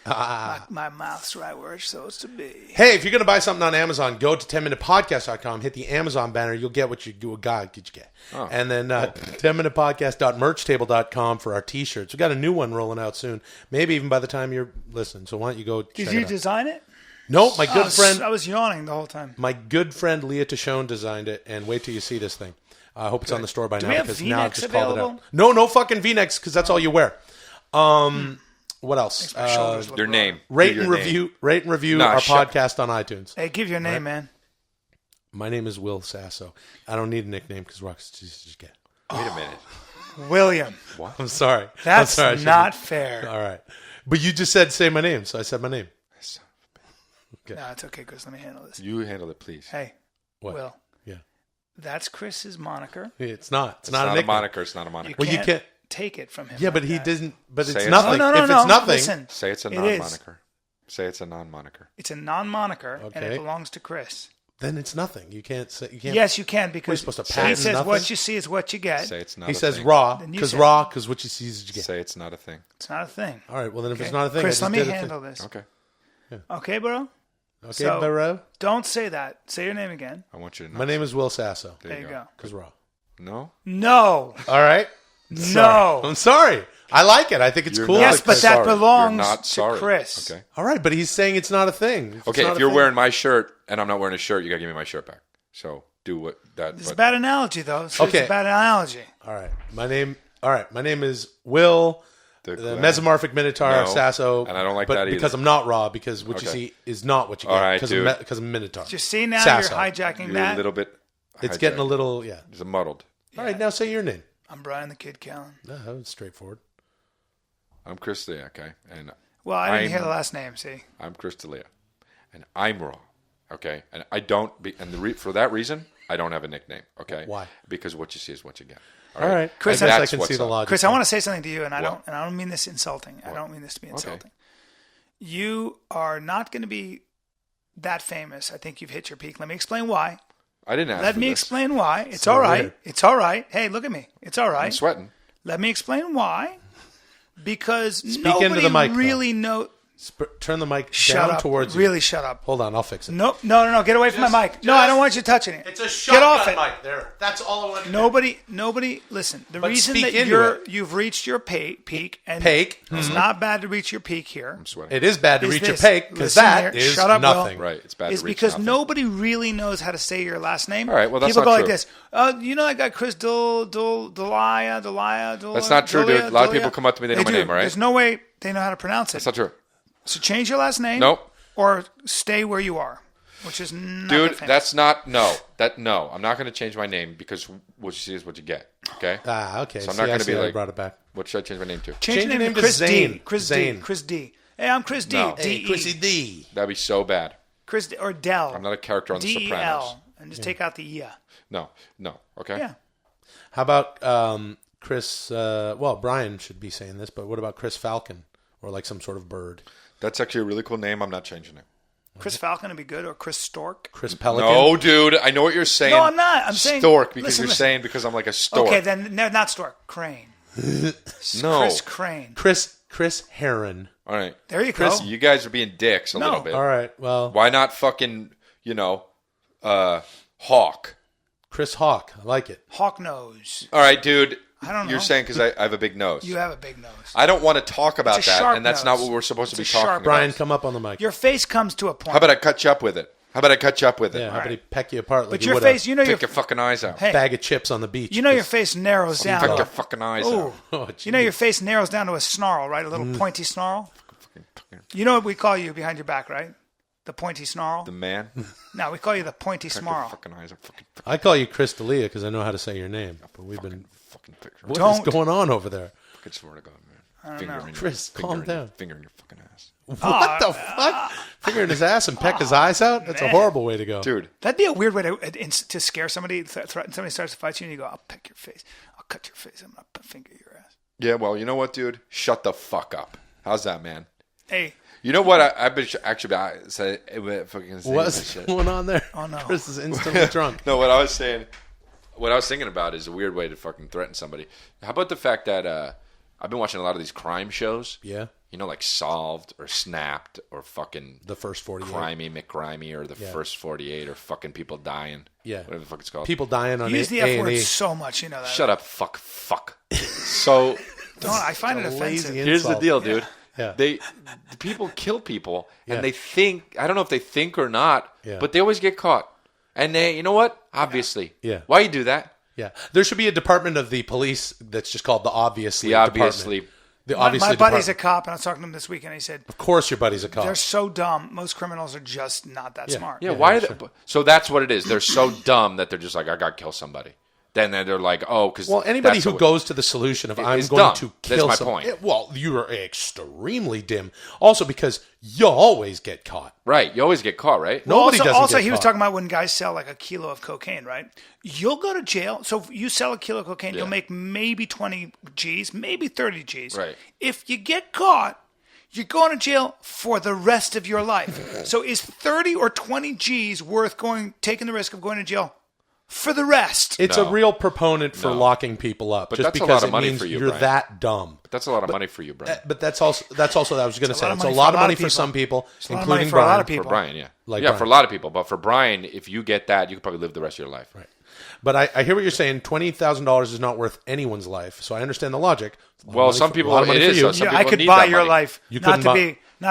My mouth's right where it's supposed to be. Hey, if you're going to buy something on Amazon, go to 10minutepodcast.com, hit the Amazon banner. You'll get what you do. God, did you get? Oh. And then 10minutepodcast.merchtable.com for our T-shirts. We got a new one rolling out soon. Maybe even by the time you're listening. So why don't you go check Did you it out? design it? No, my good friend, I was yawning the whole time. my good friend Leah Tashone designed it. And wait till you see this thing. I hope it's on the store by Do now we have because now I've V-necks just called it out. available? No fucking V-necks because that's all you wear. What else? My shoulders look Your wrong. name. Rate Your and name. review Nah, our shut- podcast on iTunes. Hey, give your name, man. My name is Will Sasso. I don't need a nickname because Rock's just get. Wait a minute. William. I'm sorry. That's I'm sorry. not fair. All right. But you just said say my name, so I said my name. No, it's okay, Chris. Let me handle this. You handle it, please. Hey, What? Will. Yeah. That's Chris's moniker. It's not. It's It's not a not a nickname. moniker. It's not a moniker. Well, you can't- take it from him. Yeah, like but he that. didn't. But Say it's it. nothing. No, if it's nothing, Listen, Say it's a It is. non-moniker. Say it's a non-moniker. it's a non-moniker, and Okay. it belongs to Chris. then it's nothing. You can't say. You can't. Yes, you can because supposed to he patent says nothing? what you see is what you get. Say it's not He a says thing. raw Then you because say- what you see is what you get. Say it's not a thing. It's not a thing. All right. Well, then if it's Okay? not a thing, Chris, I let just me did a handle thing. this. Okay. Okay, bro? Okay, So- bro. Don't say that. Say your name again. I want you to know. My name is Will Sasso. There you go. Because raw. No? No. All right. No. I'm sorry. I like it. I think it's You're cool. not Yes, but that sorry. belongs You're not to sorry. Chris. Okay. All right, but he's saying it's not a thing. Okay, if you're wearing my shirt and I'm not wearing a shirt, you gotta give me my shirt back. So do what that. It's a but- bad analogy, though. So Okay. It's a bad analogy. All right. My name is Will, the mesomorphic minotaur of No, Sasso. and I don't like but that either. because I'm not raw, because what you Okay. see is not what you get. All right, because dude. because I'm minotaur. You see now Sasso. you're hijacking You're that. a little bit. It's getting a little, yeah. It's muddled. All right, now say your name. I'm Bryan the Kid Callen. No, that was straightforward. I'm Chris D'Elia, okay, and Well, I didn't I'm- hear the last name. See, I'm Chris D'Elia, and I'm raw, okay, and I don't. For that reason, I don't have a nickname, okay. Why? Because what you see is what you get. All right. Chris, I guess I that's can what's see the up. logic. Chris, I want to say something to you, and I What? don't mean this insulting. I don't mean this to be Okay. insulting. You are not going to be that famous. I think you've hit your peak. Let me explain why. I didn't ask Let for me this. explain why. It's So all right. weird. It's all right. Hey, look at me. It's all right. I'm sweating. Let me explain why. Because Speak nobody into the mic, though. really knows. Turn the mic Shut down up. towards you. Really shut up. Hold on, I'll fix it. No. Get away from my mic. No, I don't want you touching it. Get off it. mic there. That's all I want to Nobody, listen. The But reason speak that into it. you've reached your peak, and Peak. it's not bad to reach your peak here. I'm sweating. It is bad to Is reach your this- peak because listen that here. is Shut up, Will. nothing. Right, it's bad Is to reach because nothing. nobody really knows how to say your last name. All right, well, that's people not go true. like this. You know that guy Chris Delia. That's not true, dude. A lot of people come up to me, they know my do. name, all right? There's no way they know how to pronounce it. That's not true, So change your last name. Nope. Or stay where you are, which is not dude. that famous. That's not no. I'm not going to change my name because what you see is what you get. Okay. Ah, okay. So I'm See, not I going to see be how you like. brought it back. What should I change my name to? Change your name to Chris D. Chris D. Chris D. Hey, I'm Chris D. No. D. Chrissy D. That'd be so bad. Chris D. Or Del. I'm not a character on The D-E-L, Sopranos. and just take out the E. No. Okay. Yeah. How about Chris? Well, Brian should be saying this, but what about Chris Falcon or like some sort of bird? That's actually a really cool name. I'm not changing it. Chris Falcon would be good, or Chris Stork. Chris Pelican? No, dude. I know what you're saying. No, I'm not. I'm saying stork because listen, you're listen. saying because I'm like a stork. Okay, then no, not Stork. Crane. No. Chris Crane. Chris Heron. All right. There you go. You guys are being dicks a No. little bit. All right. Well, Why not fucking Hawk? Chris Hawk. I like it. Hawk nose. All right, dude. I don't know. You're saying because I have a big nose. You have a big nose. I don't want to talk about It's a that, sharp and that's nose. not what we're supposed to It's be a talking sharp about. Brian, come up on the mic. Your face comes to a point. How about I cut you up with it? How about I cut you up with it? Yeah, how about he peck you apart like but you your would face, you know, Take your fucking eyes out. hey, bag of chips on the beach. you know, your face narrows down. Take your fucking eyes Ooh. out. Oh, You know, your face narrows down to a snarl, right? A little pointy snarl. You know what we call you behind your back, right? The pointy snarl. The man. No, we call you the pointy Take your snarl. fucking eyes out. Fucking I call you Chris D'Elia because I know how to say your name. But we've been. fucking picture. What is Don't. going on over there? I swear to God, man. Finger in your, Chris, finger calm in your- down. Finger in your fucking ass. What the fuck? Finger in his ass and peck his eyes out? That's a horrible way to go. Dude, That'd be a weird way to scare somebody, threaten somebody starts to fight you, and you go, "I'll peck your face. I'll cut your face. I'm gonna finger your ass." yeah, well, you know what, dude? Shut the fuck up. How's that, man? Hey, You know what? I've been actually say fucking saying What's this shit. going on there? Oh, no. Chris is instantly drunk. No, what I was saying, what I was thinking about is a weird way to fucking threaten somebody. How about the fact that I've been watching a lot of these crime shows? Yeah. You know, like Solved or Snapped or fucking The first 48. Crimey McCrimey or the first 48 or fucking people dying. Yeah. Whatever the fuck it's called. People dying on you use the A&E. F word so much, you know that. Shut up, fuck. So Don't. I find it offensive. here's the insult. deal, dude. Yeah. The people kill people, Yeah. and they think, I don't know if they think or not, Yeah. but they always get caught. And they, you know what? Obviously. Yeah. Why you do that? Yeah. There should be a department of the police that's just called the Obviously The Obviously. Department. The Obviously My buddy's a Department. cop, and I was talking to him this week, and he said Of course your buddy's a cop. they're so dumb. Most criminals are just not that smart. Yeah, why are they? So that's what it is. They're so dumb that they're just like, I got to kill somebody. Then they're like, oh, because Well, anybody who goes to the solution of I'm is going dumb. to That's kill my someone. point. Well, you are extremely dim. Also because you always get caught. Right, you always get caught, right? No. Nobody doesn't also get he was caught. talking about when guys sell like a kilo of cocaine, right? You'll go to jail. So if you sell a kilo of cocaine, Yeah. you'll make maybe 20 G's, maybe 30 G's. Right. If you get caught, you're going to jail for the rest of your life. So is 30 or 20 G's worth taking the risk of going to jail for the rest? It's No. a real proponent for No. locking people up But just that's a because lot of it money means for you, you're Brian. that dumb. That's a lot of money for you, Brian. But that's also what I was going to say. lot of It's a money lot for of a lot money of for people. some people, a lot of money including for a lot Brian. of people. For Brian, yeah. Like yeah, Brian. for a lot of people. But for Brian, if you get that, you could probably live the rest of your life. Right. But I hear what you're saying. $20,000 is not worth anyone's life. So I understand the logic. Well, some people, a lot of money it for is. you. So some Yeah, I people could need buy that your money. life. You not couldn't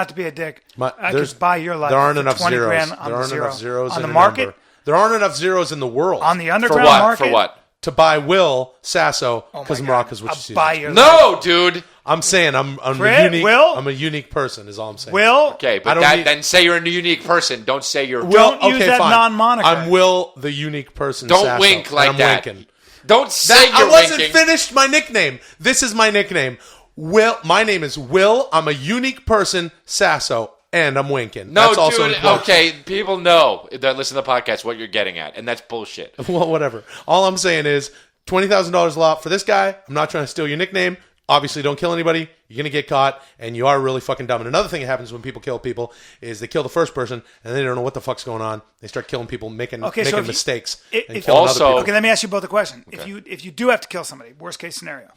to be a dick. I there's- could buy your life. There aren't for enough 20 zeros. grand on There the aren't zero. enough zeros on in the a market. number. There aren't enough zeros in the world On the For underground what? market. For what? to buy Will Sasso Oh my because God. Morocco's what I'll you see. buy your No, dude. I'm saying I'm Fred, a unique. Will? I'm a unique person. Is all I'm saying. Will. Okay, I but don't that, need- then say you're a unique person. Don't say you're. Don't use that fine. non-moniker. I'm Will, the unique person. Don't Sasso, wink and like I'm that. Winking. Don't say That, you're I wasn't winking. finished my nickname. This is my nickname. Will. My name is Will. I'm a unique person. Sasso, and I'm winking. No, That's also dude. important. Okay, people know that listen to the podcast what you're getting at, and that's bullshit. Well, whatever. All I'm saying is $20,000 a lot for this guy. I'm not trying to steal your nickname. Obviously, don't kill anybody. You're going to get caught, and you are really fucking dumb. And another thing that happens when people kill people is they kill the first person, and they don't know what the fuck's going on. They start killing people, making Okay, so if you- mistakes, if- and if- killing Also- other people. Okay, let me ask you both a question. If you do have to kill somebody, worst case scenario,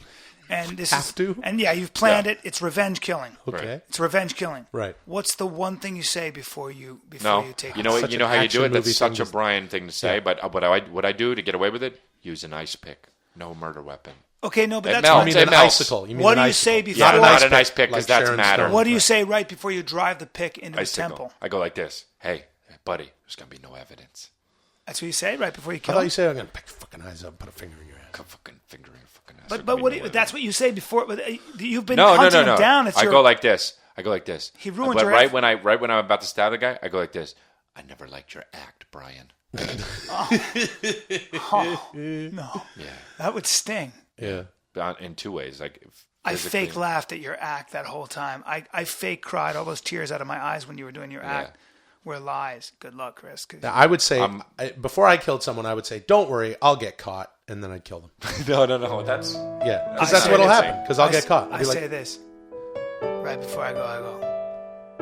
and this is Have to? and yeah, you've planned it. It's revenge killing. Okay. It's revenge killing. Right. What's the one thing you say before you No, take? you know Such you know an how you action do it. movie That's such thing a to- Bryan thing to say. But what I do to get away with it? Use an ice pick. No murder weapon. Okay, no, but It that's melts. You mean fine. It an melts. icicle? You mean What an do you icicle. say before? Yeah, Not not an an ice pick because like that's Sharon matter. Stone. What do you say right before you drive the pick into the Icicle. temple? I go like this. Hey, buddy, there's gonna be no evidence. That's what you say right before you I kill. thought him? you said I'm going to pick your fucking eyes up and put a finger in your ass. Come fucking finger in your fucking ass. But what do you, that's what you say before. But you've been No. hunting him down. It's I your, go like this. He ruined but your right act. when I'm about to stab the guy, I go like this. I never liked your act, Bryan. no. Yeah. That would sting. Yeah. In two ways, like I physically- fake laughed at your act that whole time. I fake cried all those tears out of my eyes when you were doing your act. Were lies. Good luck, Chris. 'Cause I would say, before I killed someone, I would say, don't worry, I'll get caught. And then I'd kill them. No. That's Yeah. Because I that's say what'll this. happen. Because I'll get caught. I'll I be like, say this right before I go.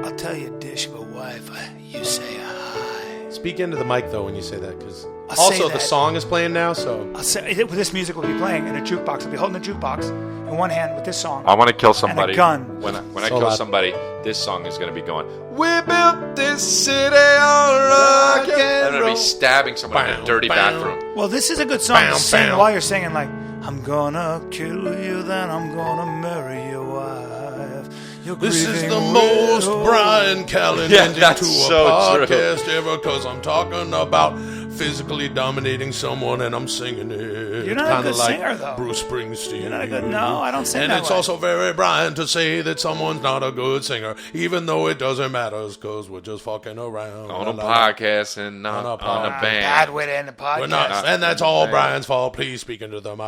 I'll tell you a dish of a wife. You say hi. speak into the mic, though, when you say that. Because I'll say also the that. song is playing now, so. I'll say this music will be playing in a jukebox. I'll be holding a jukebox in one hand with this song. I want to kill somebody. gun. When I So kill loud. somebody, this song is going to be going. We built this city on rock and I'm going to be stabbing someone in a dirty bathroom. Well, this is a good song Bam, to sing bam. while you're singing. Like, I'm gonna kill you, then I'm gonna marry your wife. You're This is grieving the most widow. Bryan Callen Yeah, ending that's to a so true. podcast ever, because I'm talking about physically dominating someone and I'm singing it. You're not a Kinda good like singer, though. Bruce Springsteen. You're not a good. No, I don't sing And that it's way. also very Bryan to say that someone's not a good singer, even though it doesn't matter, because we're just fucking around. On a podcast and not On a on a podcast. band. Bad way to end the podcast. We're not, and that's all Bryan's fault. Please speak into the mic.